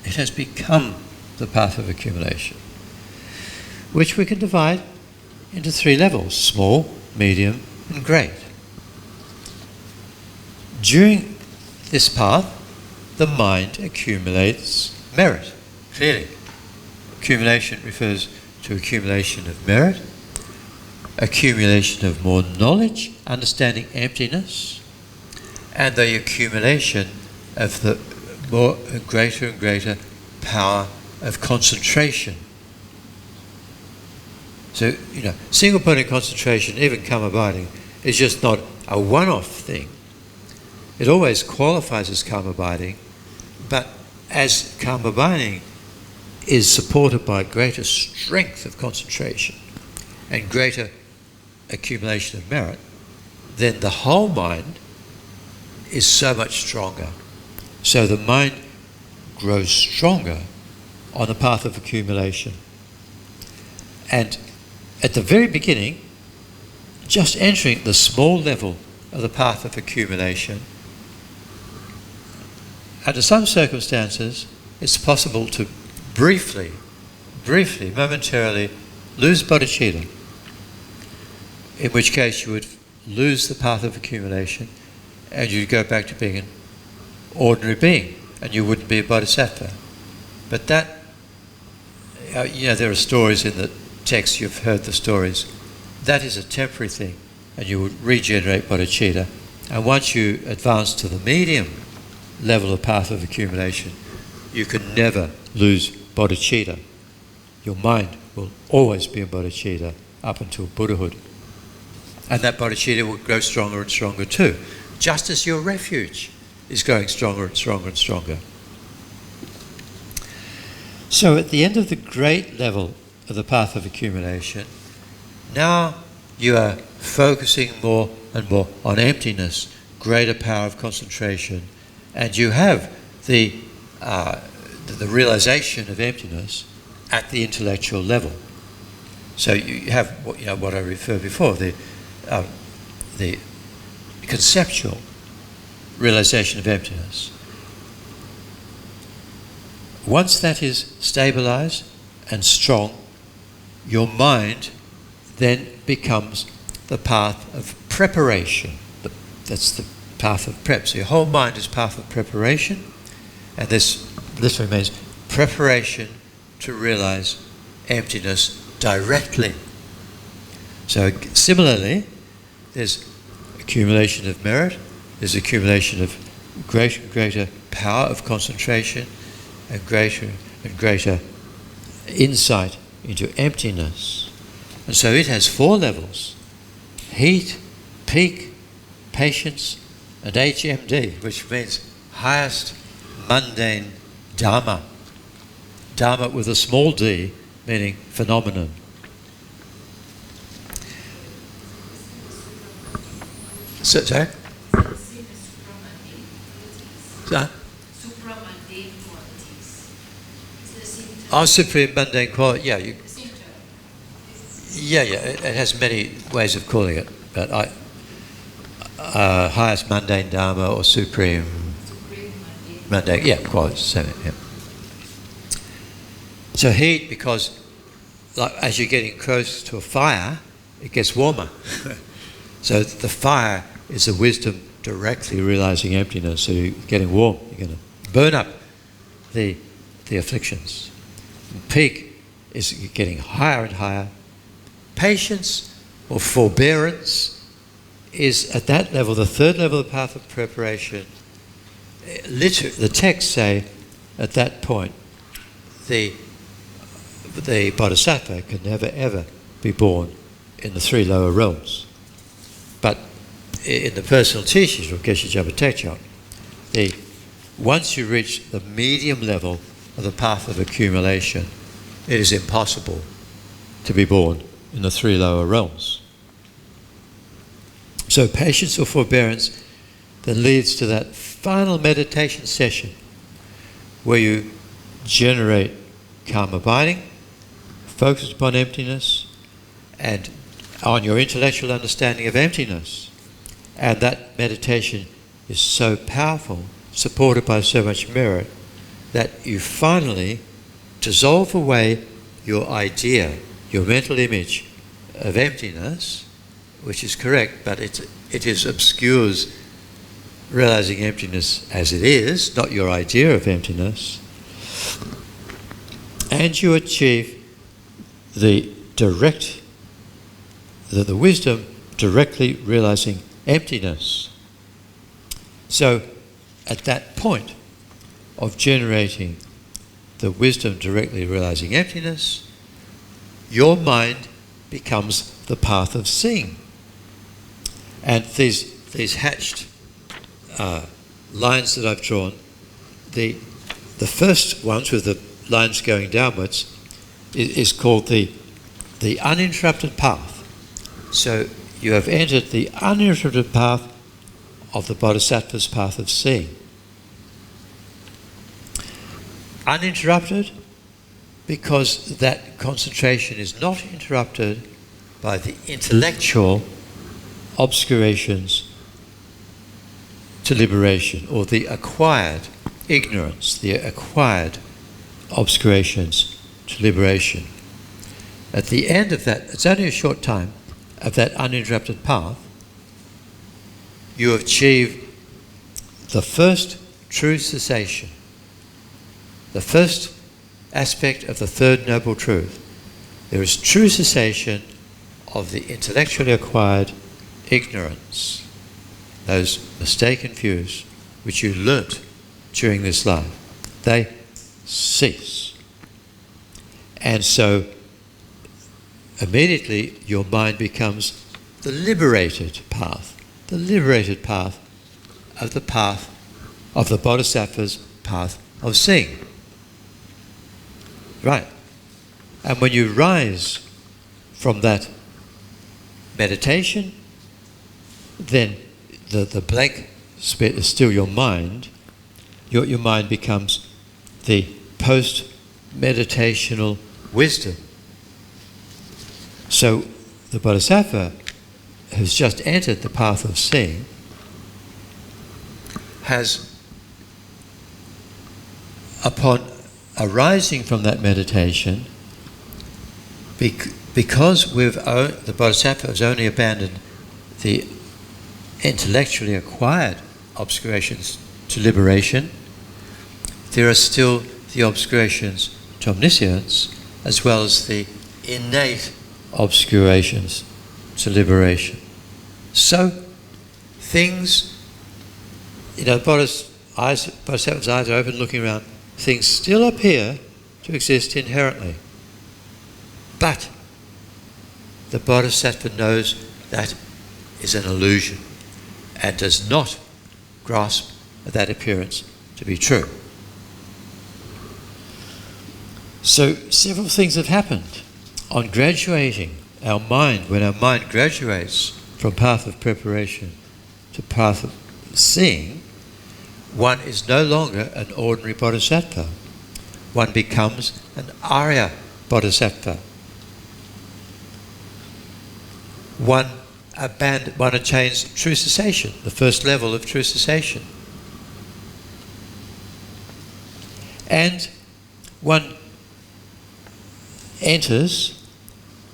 It has become the path of accumulation, which we can divide into 3 levels: small, medium, and great. During this path, the mind accumulates merit, clearly. Accumulation refers to accumulation of merit, accumulation of more knowledge, understanding emptiness, and the accumulation of the greater and greater power of concentration. So, single-pointed concentration, even calm abiding, is just not a one-off thing. It always qualifies as calm abiding, but as calm abiding is supported by greater strength of concentration and greater accumulation of merit, then the whole mind is so much stronger. So the mind grows stronger on the path of accumulation. And at the very beginning, just entering the small level of the path of accumulation, under some circumstances, it's possible to briefly, momentarily lose bodhicitta, in which case you would lose the path of accumulation and you'd go back to being an ordinary being and you wouldn't be a bodhisattva. But that, there are stories in the text, you've heard the stories. That is a temporary thing and you would regenerate bodhicitta. And once you advance to the medium level of path of accumulation, you can never lose bodhicitta. Your mind will always be in bodhicitta up until Buddhahood. And that bodhicitta will grow stronger and stronger too, just as your refuge is growing stronger and stronger and stronger. So at the end of the great level of the path of accumulation, now you are focusing more and more on emptiness, greater power of concentration, and you have the realization of emptiness at the intellectual level. So you have what I referred before, the the conceptual realization of emptiness. Once that is stabilized and strong, your mind then becomes the path of preparation. That's the path of prep. So your whole mind is path of preparation, and this remains preparation to realize emptiness directly. So similarly, there's accumulation of merit, there's accumulation of greater power of concentration, and greater insight into emptiness. And so it has 4 levels: heat, peak, patience, and HMD, which means highest mundane Dharma. Dharma with a small d, meaning phenomenon. Sorry? Oh, supreme mundane quality. Yeah, it has many ways of calling it, but highest mundane Dharma or supreme mundane. Yeah, quality. Same. Yeah. So heat, because as you're getting close to a fire, it gets warmer. So the fire is the wisdom directly realizing emptiness. So you're getting warm. You're going to burn up the afflictions. And peak is getting higher and higher. Patience or forbearance is at that level, the 3rd level of the path of preparation. Literally, the texts say at that point, the bodhisattva can never ever be born in the 3 lower realms. But in the personal teachings of Geshe Japa Tekchon, once you reach the medium level of the path of accumulation, it is impossible to be born in the 3 lower realms. So patience or forbearance then leads to that final meditation session where you generate calm abiding, focus upon emptiness, and on your intellectual understanding of emptiness. And that meditation is so powerful, supported by so much merit, that you finally dissolve away your idea, your mental image of emptiness, which is correct, but it obscures realizing emptiness as it is, not your idea of emptiness. And you achieve the wisdom directly realizing emptiness. So at that point of generating the wisdom directly realizing emptiness, your mind becomes the path of seeing. And these hatched lines that I've drawn, the first ones with the lines going downwards is called the uninterrupted path. So you have entered the uninterrupted path of the Bodhisattva's path of seeing. Uninterrupted because that concentration is not interrupted by the intellectual obscurations to liberation, or the acquired ignorance, the acquired obscurations to liberation. At the end of that, it's only a short time, of that uninterrupted path, you achieve the first true cessation, the first aspect of the 3rd Noble Truth. There is true cessation of the intellectually acquired ignorance, those mistaken views which you learnt during this life. They cease. And so immediately your mind becomes the liberated path of the Bodhisattva's path of seeing. Right. And when you rise from that meditation, then the blank spit is still your mind. Your mind becomes the post-meditational wisdom. So the Bodhisattva who's just entered the path of seeing has, upon arising from that meditation, because the Bodhisattva has only abandoned the intellectually acquired obscurations to liberation, there are still the obscurations to omniscience, as well as the innate obscurations to liberation. So, things, Bodhisattva's eyes are open, looking around, things still appear to exist inherently. But the Bodhisattva knows that is an illusion and does not grasp that appearance to be true. So several things have happened. On graduating our mind, when our mind graduates from path of preparation to path of seeing, one is no longer an ordinary bodhisattva. One becomes an Arya bodhisattva. One attains true cessation, the first level of true cessation. And one enters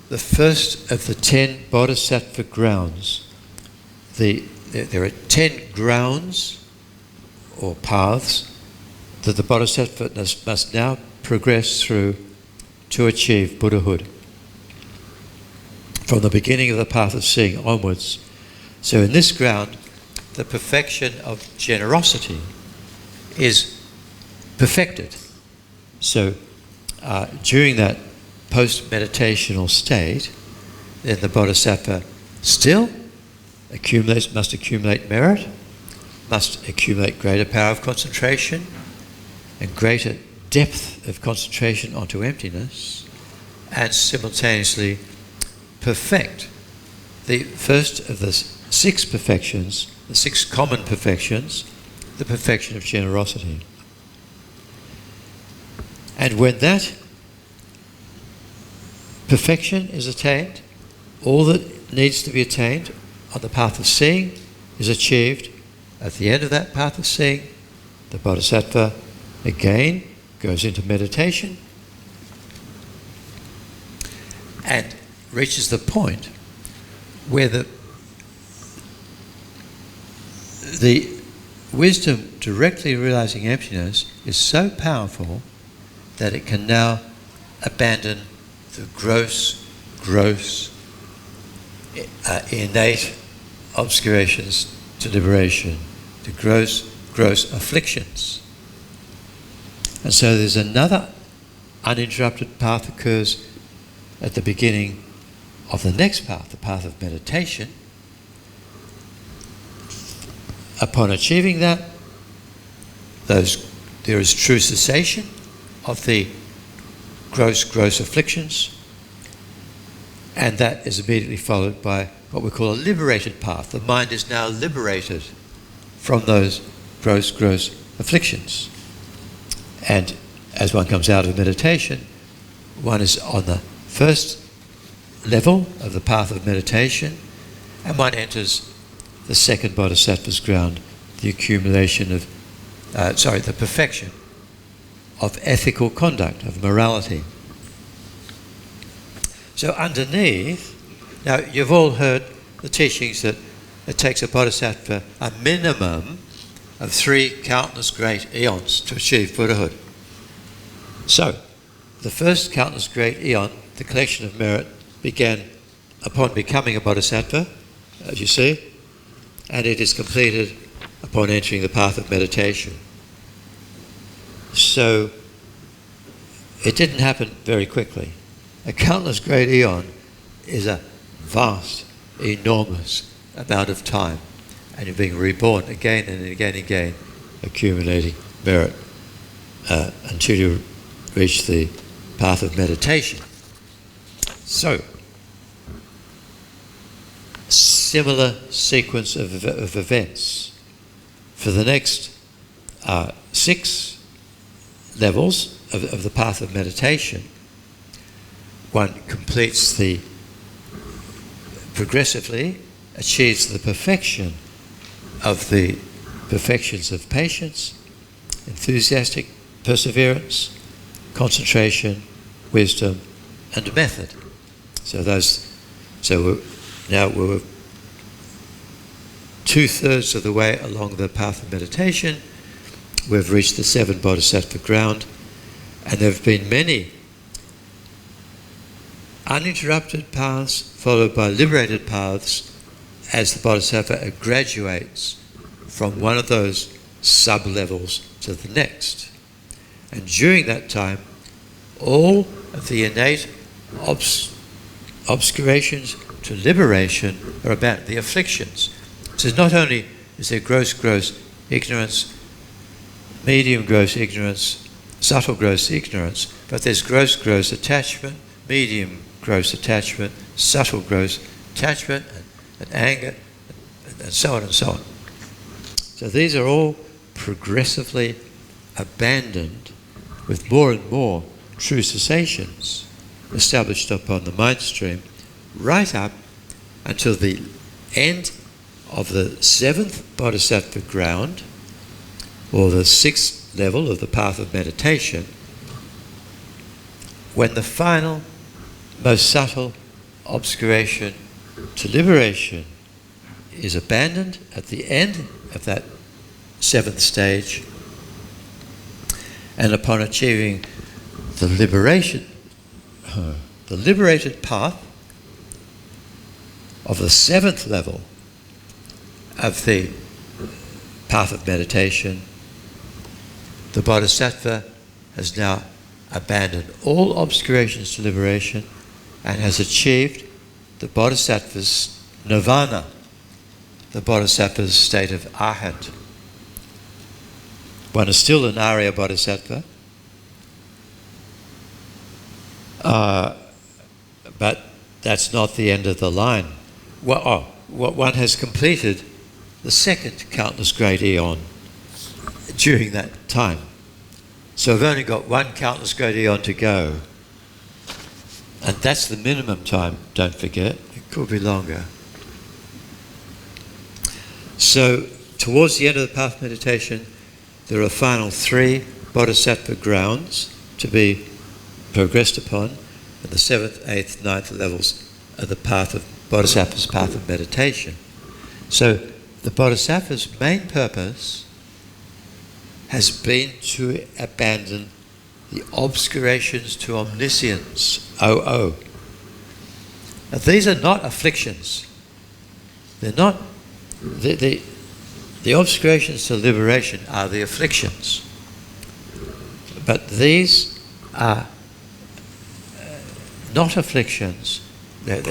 the first of the 10 bodhisattva grounds. There are 10 grounds or paths that the bodhisattva must now progress through to achieve Buddhahood, from the beginning of the path of seeing onwards. So in this ground, the perfection of generosity is perfected. So during that post-meditational state, then the bodhisattva still must accumulate merit, must accumulate greater power of concentration and greater depth of concentration onto emptiness, and simultaneously perfect the first of the 6 perfections, the 6 common perfections, the perfection of generosity. And when that perfection is attained, all that needs to be attained on the path of seeing is achieved. At the end of that path of seeing, the bodhisattva again goes into meditation and reaches the point where the wisdom directly realizing emptiness is so powerful that it can now abandon the gross innate obscurations to liberation, the gross afflictions. And so there's another uninterrupted path occurs at the beginning of the next path, the path of meditation. Upon achieving that, there is true cessation of the gross afflictions, and that is immediately followed by what we call a liberated path. The mind is now liberated from those gross afflictions. And as one comes out of meditation, one is on the first level of the path of meditation, and one enters the second bodhisattva's ground, the accumulation of, the perfection of ethical conduct, of morality. So underneath, now you've all heard the teachings that it takes a bodhisattva a minimum of 3 countless great eons to achieve Buddhahood. So, the first countless great eon, the collection of merit, began upon becoming a bodhisattva, as you see, and it is completed upon entering the path of meditation. So, it didn't happen very quickly. A countless great eon is a vast, enormous amount of time, and you're being reborn again and again and again, accumulating merit until you reach the path of meditation. So, similar sequence of events. For the next 6 levels of the path of meditation, one completes progressively achieves the perfection of the perfections of patience, enthusiastic perseverance, concentration, wisdom, and method. So now we're 2/3 of the way along the path of meditation. We've reached the 7 bodhisattva ground, and there have been many uninterrupted paths followed by liberated paths as the bodhisattva graduates from one of those sub-levels to the next. And during that time, all of the innate obscurations to liberation are about the afflictions. So not only is there gross ignorance, medium gross ignorance, subtle gross ignorance, but there's gross attachment, medium gross attachment, subtle gross attachment, and anger, and so on and so on. So these are all progressively abandoned with more and more true cessations established upon the mind stream, right up until the end of the 7th bodhisattva ground, or the 6th level of the path of meditation, when the final, most subtle obscuration to liberation is abandoned at the end of that 7th stage, and upon achieving the liberated path of the 7th level of the path of meditation, the bodhisattva has now abandoned all obscurations to liberation and has achieved the bodhisattva's nirvana, the bodhisattva's state of arhat. One is still an Arya bodhisattva, but that's not the end of the line. One has completed the 2nd countless great eon during that time. So we've only got 1 countless great eon to go. And that's the minimum time, don't forget. It could be longer. So towards the end of the path of meditation, there are a final 3 bodhisattva grounds to be progressed upon at the 7th, 8th, 9th levels of the path of bodhisattva's path of meditation. So the bodhisattva's main purpose has been to abandon the obscurations to omniscience, OO. Now these are not afflictions. They're not, the obscurations to liberation are the afflictions. But these are not afflictions. They're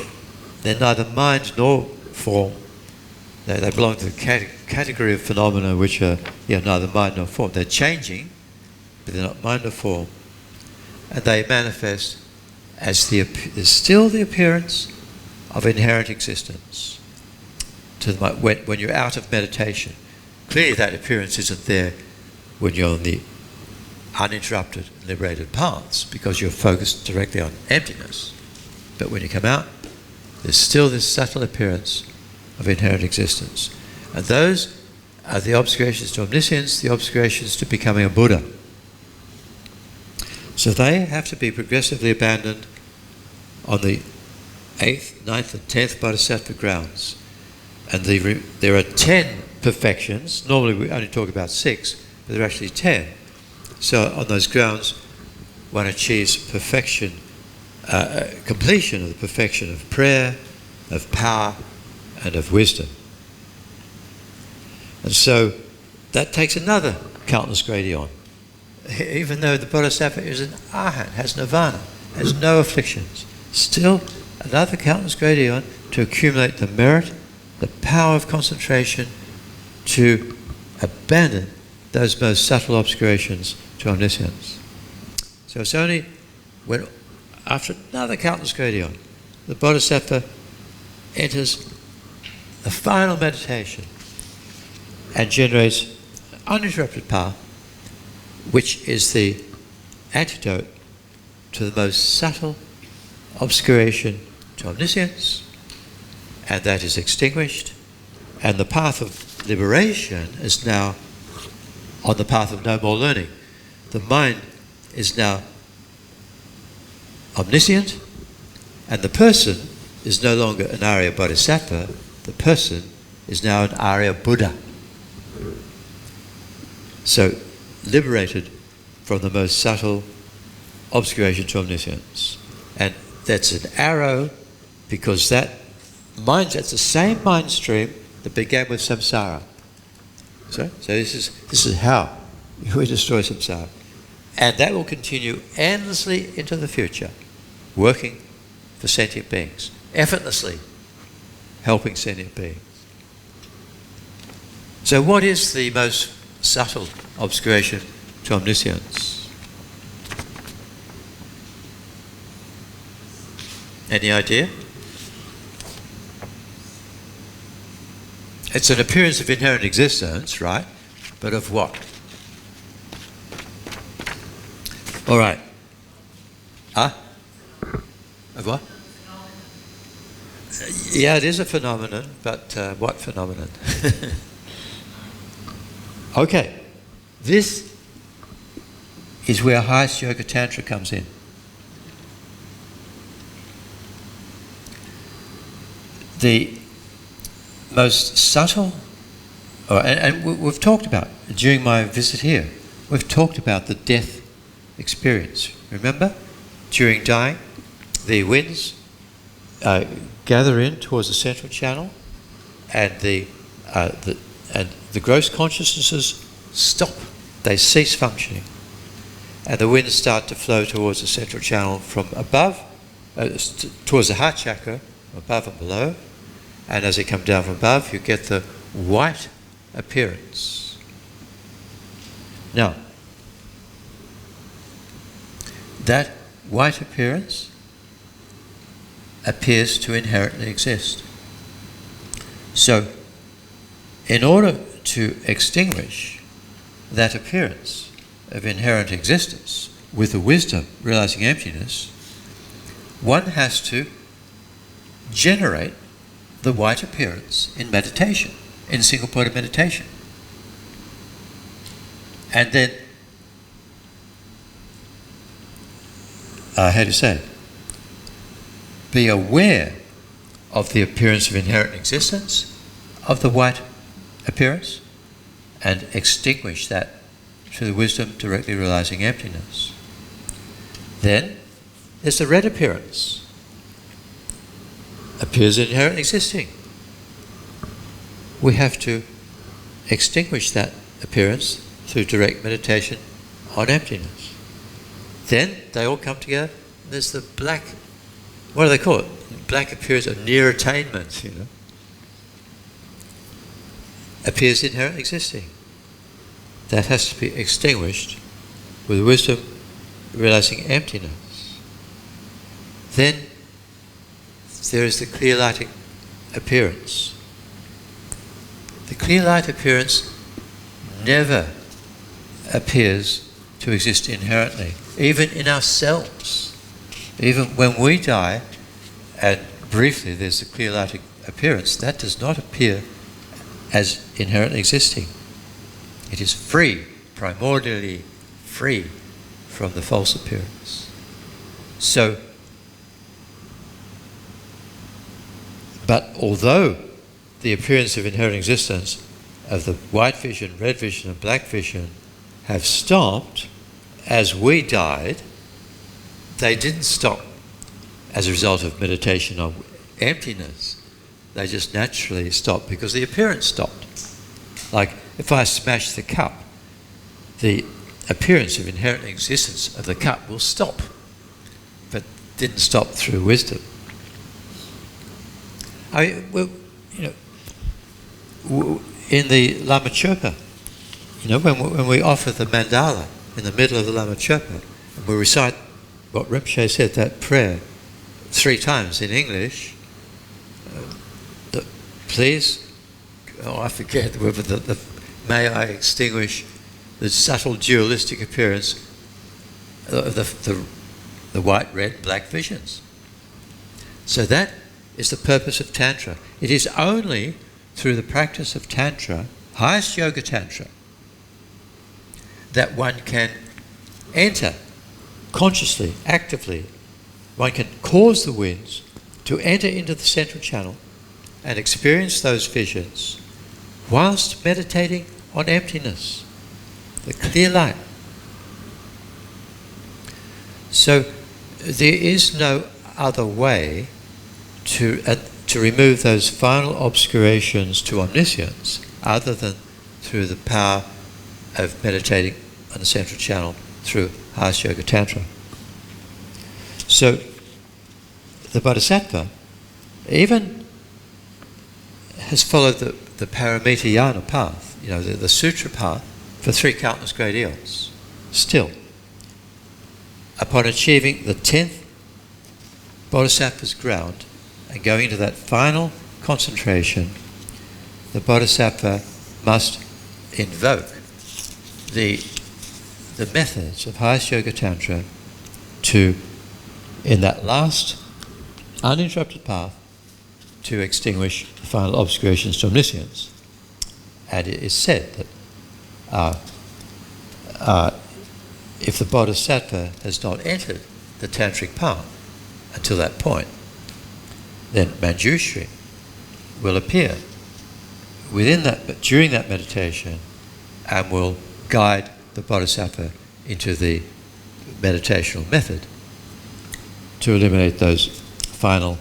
neither mind nor form. They belong to the category of phenomena which are neither mind nor form. They're changing, but they're not mind or form. And they manifest as there's still the appearance of inherent existence to the mind when you're out of meditation. Clearly that appearance isn't there when you're on the uninterrupted, liberated paths, because you're focused directly on emptiness. But when you come out, there's still this subtle appearance of inherent existence. And those are the obscurations to omniscience, the obscurations to becoming a Buddha. So they have to be progressively abandoned on the 8th, 9th and 10th bodhisattva grounds. And there are 10 perfections. Normally we only talk about 6, but there are actually 10. So on those grounds, one achieves perfection, completion of the perfection of prayer, of power, and of wisdom. And so that takes another countless great eon. Even though the bodhisattva is an arhat, has nirvana, has no afflictions, still another countless great eon to accumulate the merit, the power of concentration, to abandon those most subtle obscurations to omniscience. So it's only when, after another countless great eon, the bodhisattva enters the final meditation and generates an uninterrupted path, which is the antidote to the most subtle obscuration to omniscience and that is extinguished, and the path of liberation is now on the path of no more learning. The mind is now omniscient, and the person is no longer an Arya Bodhisattva, the person is now an Arya Buddha. So, liberated from the most subtle obscuration to omniscience. And that's an arrow, because that's the same mind stream that began with samsara. So this is how we destroy samsara. And that will continue endlessly into the future, working for sentient beings, effortlessly helping sentient beings. So what is the most subtle obscuration to omniscience? Any idea? It's an appearance of inherent existence, right? But of what? All right. Of what? Yeah, it is a phenomenon, but what phenomenon? Okay. This is where highest yoga tantra comes in. The most subtle, and we've talked about, during my visit here, we've talked about the death experience. Remember? During dying, the winds gather in towards the central channel, and the gross consciousnesses stop. They cease functioning. And the winds start to flow towards the central channel from above, towards the heart chakra, above and below. And as they come down from above, you get the white appearance. Now, that white appearance appears to inherently exist. So, in order to extinguish that appearance of inherent existence with the wisdom realizing emptiness, one has to generate the white appearance in meditation, in single point of meditation. And then, how do you say? Be aware of the appearance of inherent existence, of the white appearance, and extinguish that through the wisdom directly realizing emptiness. Then, there's the red appearance. Appears inherent existing. We have to extinguish that appearance through direct meditation on emptiness. Then they all come together. There's the black, what do they call it? Black appears of near attainment, Appears inherent existing. That has to be extinguished with wisdom realizing emptiness. Then there is the clear light appearance. The clear light appearance never appears to exist inherently, even in ourselves. Even when we die, and briefly there's the clear light appearance, that does not appear as inherently existing. It is free, primordially free from the false appearance. So, but although the appearance of inherent existence of the white vision, red vision and black vision have stopped as we died, they didn't stop as a result of meditation on emptiness. They just naturally stopped because the appearance stopped. Like if I smash the cup, the appearance of inherent existence of the cup will stop, but didn't stop through wisdom. In the Lama Chopa, when we offer the mandala in the middle of the Lama Chopa, and we recite what Rinpoche said, that prayer, 3 times in English, please, I forget, may I extinguish the subtle dualistic appearance of the white, red, black visions. So that is the purpose of Tantra. It is only through the practice of Tantra, highest Yoga Tantra, that one can enter consciously, actively. One can cause the winds to enter into the central channel and experience those visions whilst meditating on emptiness, the clear light. So there is no other way to remove those final obscurations to omniscience other than through the power of meditating on the central channel through highest Yoga Tantra. So the Bodhisattva even has followed the Paramitayana path, the sutra path, for 3 countless great eons. Still, upon achieving the 10th Bodhisattva's ground and going into that final concentration, the Bodhisattva must invoke the methods of highest Yoga Tantra to, in that last uninterrupted path, to extinguish the final obscurations to omniscience. And it is said that if the Bodhisattva has not entered the Tantric path until that point, then Manjushri will appear during that meditation and will guide the Bodhisattva into the meditational method to eliminate those final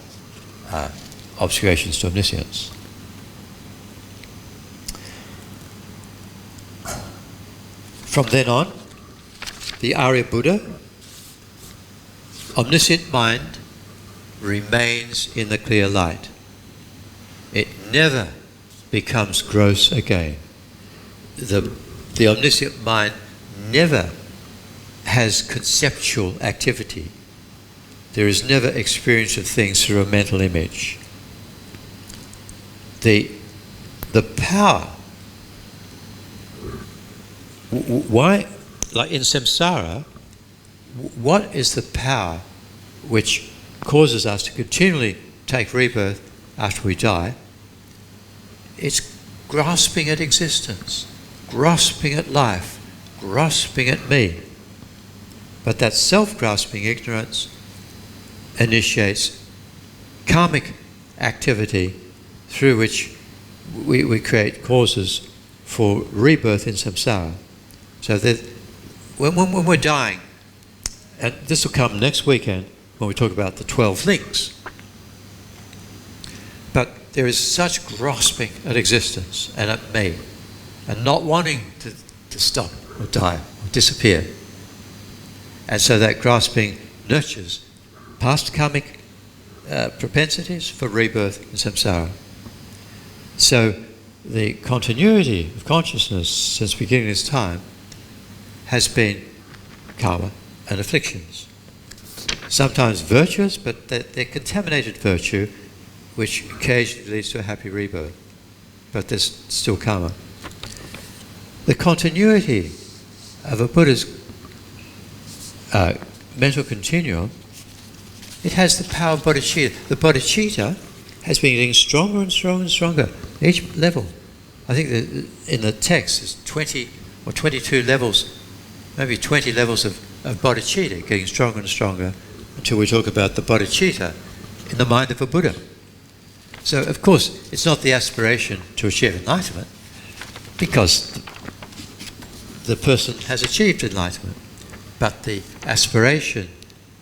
obscurations to omniscience. From then on, the Arya Buddha, omniscient mind, remains in the clear light. It never becomes gross again. The omniscient mind never has conceptual activity. There is never experience of things through a mental image. The power, why, like in samsara, what is the power which causes us to continually take rebirth after we die? It's grasping at existence, grasping at life, grasping at me. But that self-grasping ignorance initiates karmic activity through which we create causes for rebirth in samsara. So that when we're dying, and this will come next weekend when we talk about the 12 links, but there is such grasping at existence and at me, and not wanting to stop or die or disappear. And so that grasping nurtures past karmic propensities for rebirth in samsara. So the continuity of consciousness since the beginning of this time has been karma and afflictions. Sometimes virtuous, but they're contaminated virtue, which occasionally leads to a happy rebirth. But there's still karma. The continuity of a Buddha's mental continuum, it has the power of bodhicitta. The bodhicitta has been getting stronger and stronger and stronger. Each level, I think that in the text, there's 20 or 22 levels, maybe 20 levels of bodhicitta, getting stronger and stronger until we talk about the bodhicitta in the mind of a Buddha. So, of course, it's not the aspiration to achieve enlightenment, because the person has achieved enlightenment, but the aspiration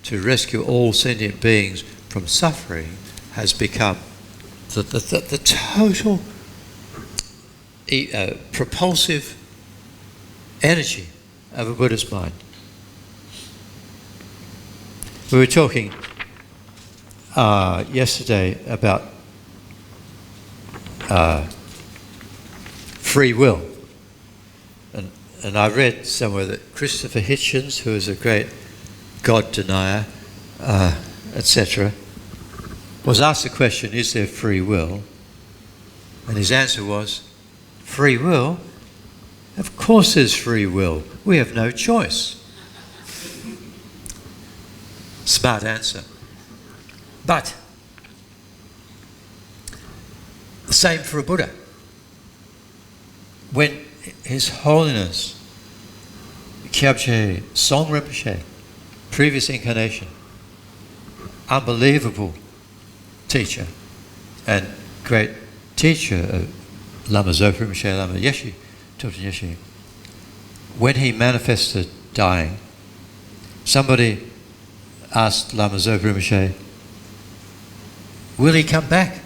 to rescue all sentient beings from suffering has become the total propulsive energy of a Buddha's mind. We were talking yesterday about free will. And I read somewhere that Christopher Hitchens, who is a great God denier, etc., was asked the question, is there free will? And his answer was, free will? Of course there's free will. We have no choice. Smart answer. But The same for a Buddha. When His Holiness Kyabje Song Rinpoche, previous incarnation, unbelievable teacher and great teacher of Lama Zopa Rinpoche, Lama Yeshe, Thubten Yeshe, when he manifested dying, somebody asked Lama Zopa Rinpoche, will he come back?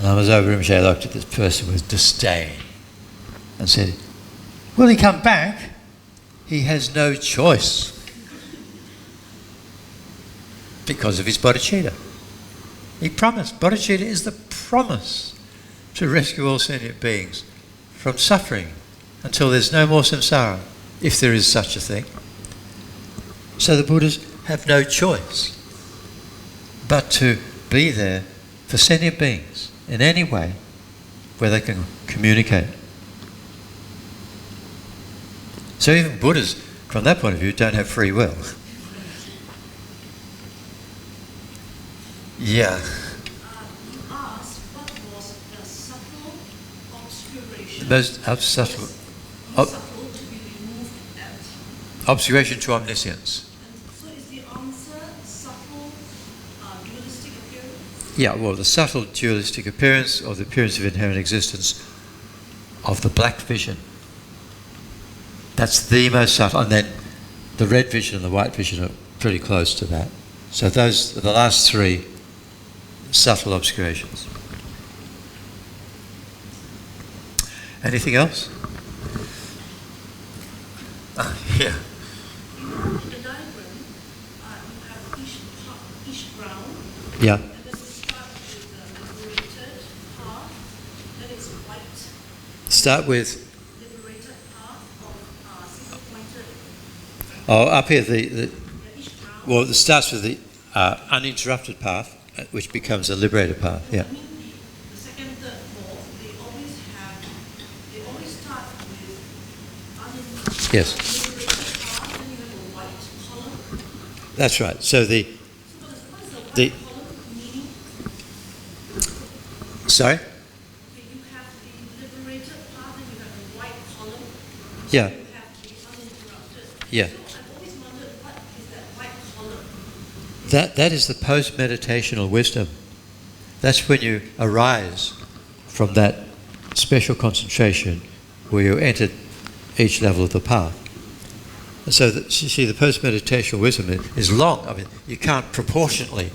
Lama Zopa Rinpoche looked at this person with disdain and said, will he come back? He has no choice because of his bodhicitta. He promised. Bodhicitta is the promise to rescue all sentient beings from suffering until there's no more samsara, if there is such a thing. So the Buddhas have no choice but to be there for sentient beings in any way where they can communicate. So even Buddhas, from that point of view, don't have free will. Yeah. You asked what was the subtle obscuration. Most subtle. Subtle to be removed at. Obscuration to omniscience. And so is the answer subtle dualistic appearance? Yeah, well, the subtle dualistic appearance, or the appearance of inherent existence of the black vision. That's the most subtle. And then the red vision and the white vision are pretty close to that. So those are the last three subtle obscurations. Anything else? Yeah. In the diagram, you have each ground. Yeah. And then we start with the liberated path, that is white. Start with. Liberated path of single-pointed. Oh, up here the Each ground. well, it starts with the uninterrupted path, which becomes a liberated path. Yeah. I mean, the second, third, fourth, they always start with uninterrupted. Yes. Liberated path, then you have a white column. That's right. So the So what is the white The- column meaning? sorry. Okay, you have the liberated path, and you have the white column. Yeah. You have the uninterrupted. Yeah. So I've always wondered, what is that white column? That is the post-meditational wisdom. That's when you arise from that special concentration where you entered each level of the path. And so you see, the post-meditational wisdom is long. I mean, you can't proportionately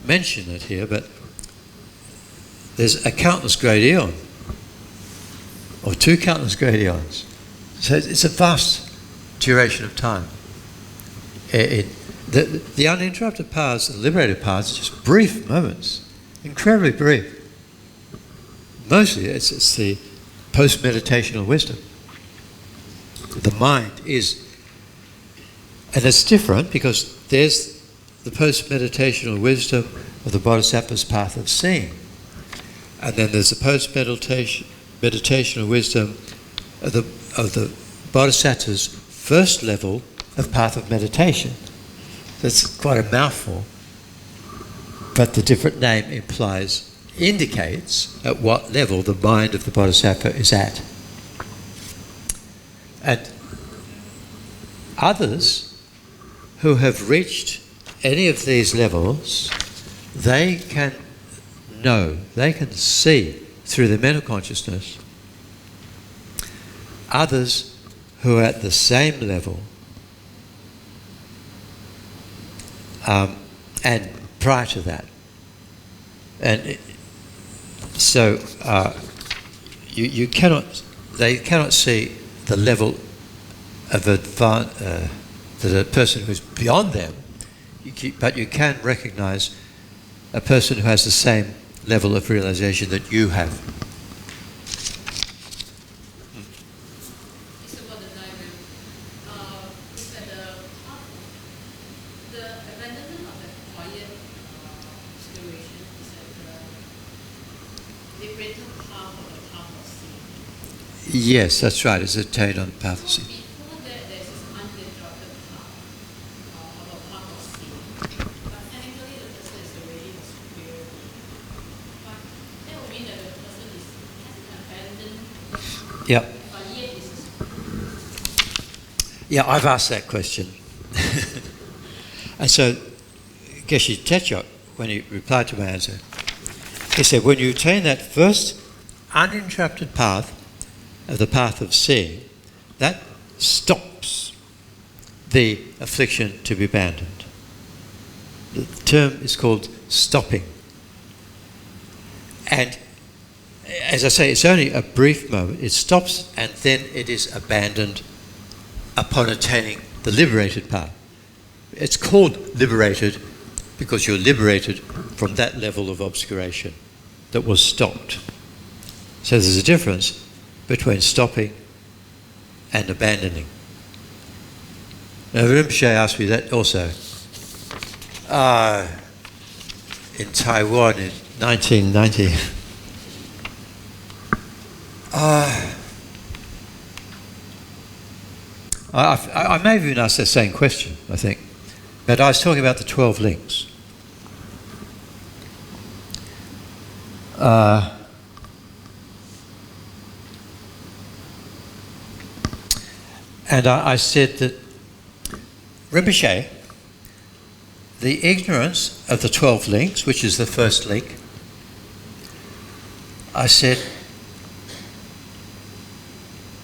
mention it here, but there's a countless great eon, or two countless great eons. So it's a vast duration of time. The uninterrupted paths, the liberated paths, are just brief moments, incredibly brief. Mostly it's the post-meditational wisdom. The mind is, and it's different because there's the post-meditational wisdom of the Bodhisattva's path of seeing. And then there's the post-meditational wisdom of the Bodhisattva's first level of path of meditation. That's quite a mouthful, but the different name indicates at what level the mind of the Bodhisattva is at. And others who have reached any of these levels, they can know, they can see through their mental consciousness others who are at the same level and prior to that. And so they cannot see the level of that a person who's beyond them, but you can recognize a person who has the same level of realization that you have. It's about the diagram. Is that the abandonment of the quiet situation is that the liberated path of the path of seeing. Yes, that's right. It's attained on the path of seeing. Before that, there's this uninterrupted path of a path of seeing. But technically, the person is already a superior being. But Yeah. But yet it's Yeah, I've asked that question. And so, Geshe Teshok, when he replied to my answer, he said, when you attain that first uninterrupted path of the path of seeing, that stops the affliction to be abandoned. The term is called stopping. And as I say, it's only a brief moment. It stops and then it is abandoned upon attaining the liberated path. It's called liberated because you're liberated from that level of obscuration that was stopped. So there's a difference between stopping and abandoning. Now, Rinpoche asked me that also in Taiwan in 1990. I may have even asked the same question, I think. But I was talking about the 12 links. And I said that Rinpoche, the ignorance of the 12 links, which is the first link, I said,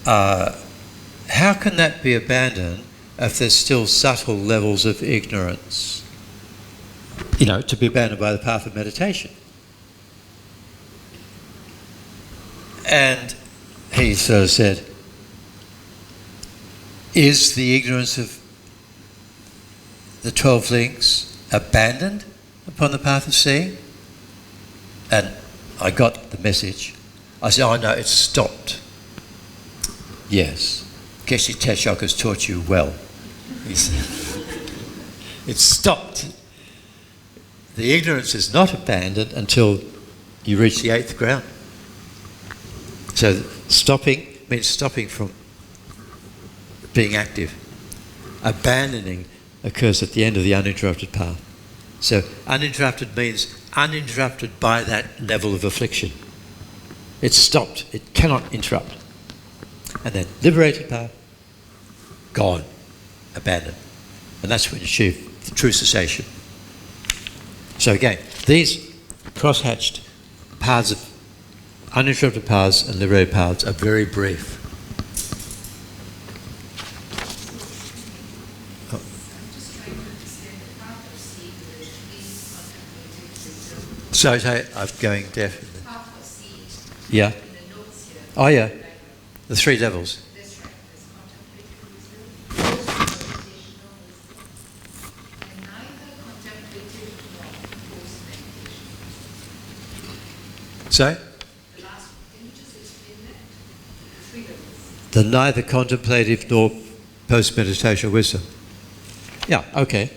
how can that be abandoned if there's still subtle levels of ignorance, to be abandoned by the path of meditation? And he sort of said, is the ignorance of the 12 links abandoned upon the path of seeing? And I got the message. I said, oh no, it's stopped. Yes, Geshe Teshok has taught you well. He said, it's stopped. The ignorance is not abandoned until you reach the 8th ground. So stopping means stopping from being active. Abandoning occurs at the end of the uninterrupted path. So uninterrupted means uninterrupted by that level of affliction. It's stopped. It cannot interrupt. And then liberated path, gone, abandoned. And that's when you achieve the true cessation. So again, these cross-hatched paths of uninterrupted paths and liberated paths are very brief. I'm just trying to understand the path of seeing is contemplative wisdom. So I'm going deaf. Path of seeing. Yeah. In the notes here. Oh yeah. The 3 levels. That's right. There's contemplative wisdom, there's meditational wisdom, and neither contemplative nor post-meditation. So? The last one, can you just explain that? The 3 levels. The neither contemplative nor post-meditational wisdom. Yeah, okay.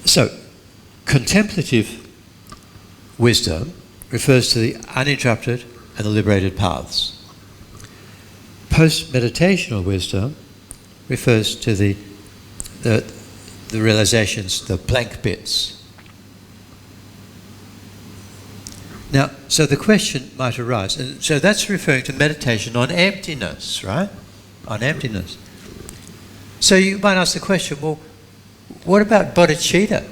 So, contemplative wisdom refers to the uninterrupted and the liberated paths. Post-meditational wisdom refers to the realizations, the blank bits. Now, so the question might arise, and so that's referring to meditation on emptiness, right? On emptiness. So you might ask the question, well, what about bodhicitta?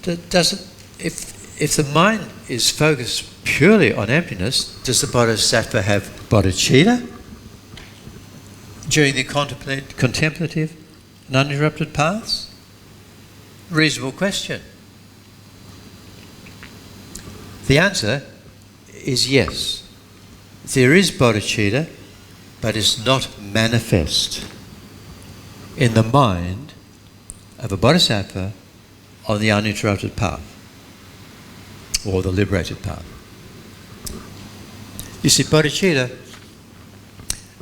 If the mind is focused purely on emptiness, does the bodhisattva have bodhicitta during the contemplative and uninterrupted paths? Reasonable question. The answer is yes. There is bodhicitta, but it's not manifest in the mind of a bodhisattva on the uninterrupted path or the liberated path. You see, bodhicitta,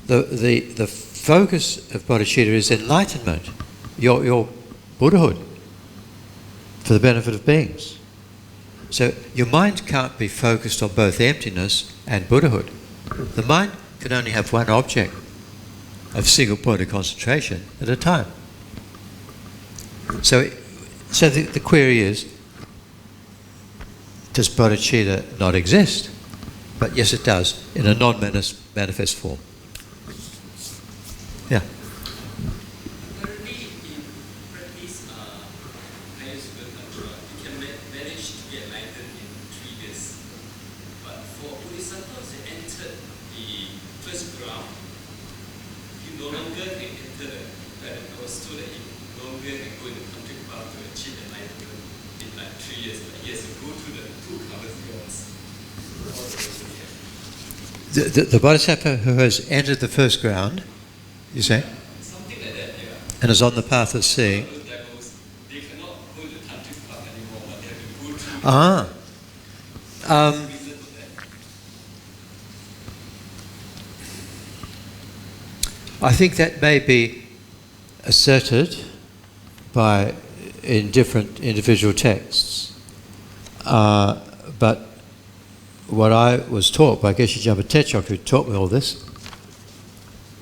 the focus of bodhicitta is enlightenment, your Buddhahood, for the benefit of beings. So your mind can't be focused on both emptiness and Buddhahood. The mind can only have one object of single point of concentration at a time. So the query is, does bodhicitta not exist? But yes, it does, in a non-manifest form. Yeah. Apparently, in practice, higher student control, you can manage to get enlightened in 3 years. But for Bodhisattvas, they entered the first ground. You no longer can enter the. I was told that you no longer can go in the tantric path to achieve enlightenment in like 3 years. But yes, you go through the 2 common grounds. The Bodhisattva who has entered the first ground, you say? Something like that, yeah. And is on the path of seeing. Those devils, they cannot go in the tantric path anymore, but they have to go through reason for that. I think that may be asserted in different individual texts. But what I was taught by Geshe Jamba Techok, who taught me all this,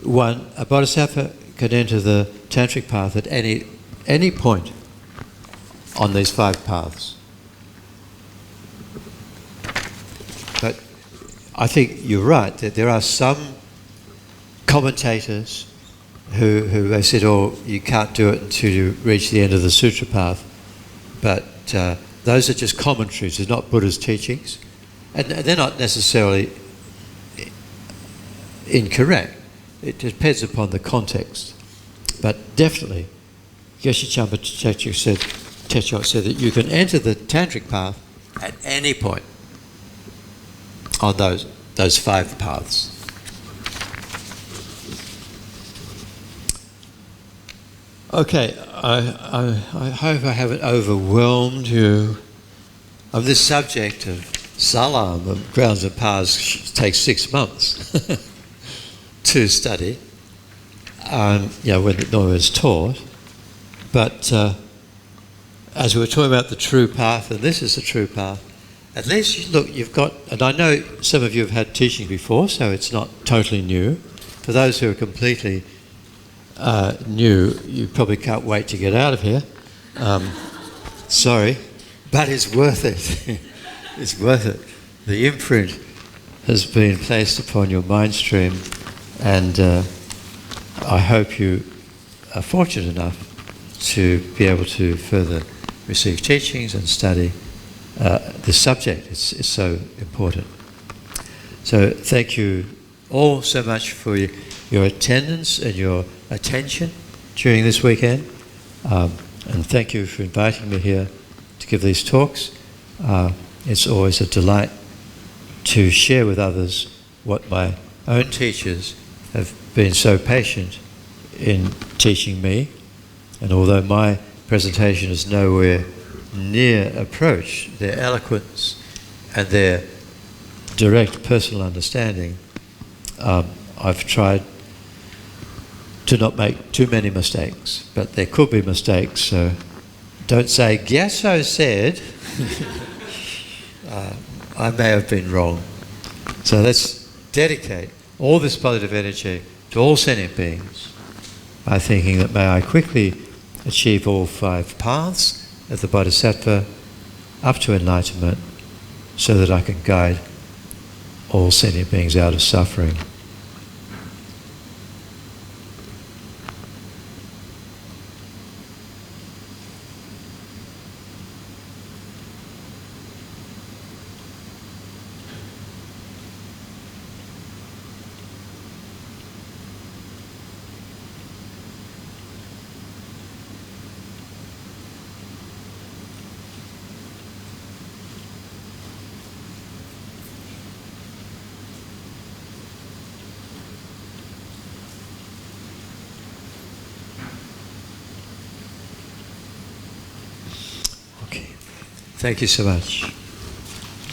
a bodhisattva can enter the tantric path at any point on these 5 paths. But I think you're right that there are some commentators who have said, oh, you can't do it until you reach the end of the sutra path. But those are just commentaries, they're not Buddha's teachings. And they're not necessarily incorrect. It depends upon the context. But definitely, Geshe Jamba Techok said that you can enter the tantric path at any point on those 5 paths. Okay, I hope I haven't overwhelmed you of this subject of Salam, of grounds and paths, takes 6 months to study. When it's taught. But as we were talking about the true path, and this is the true path, at least look, you've got, and I know some of you have had teaching before, so it's not totally new. For those who are completely new, you probably can't wait to get out of here. Sorry, but it's worth it. It's worth it. The imprint has been placed upon your mind stream, and I hope you are fortunate enough to be able to further receive teachings and study this subject. It's so important. So thank you all so much for your attendance and your attention during this weekend, and thank you for inviting me here to give these talks. It's always a delight to share with others what my own teachers have been so patient in teaching me, and although my presentation is nowhere near approach their eloquence and their direct personal understanding, I've tried to not make too many mistakes, but there could be mistakes, so don't say, Gyatso said, I may have been wrong. So let's dedicate all this positive energy to all sentient beings by thinking that may I quickly achieve all 5 paths of the Bodhisattva up to enlightenment, so that I can guide all sentient beings out of suffering. Thank you so much.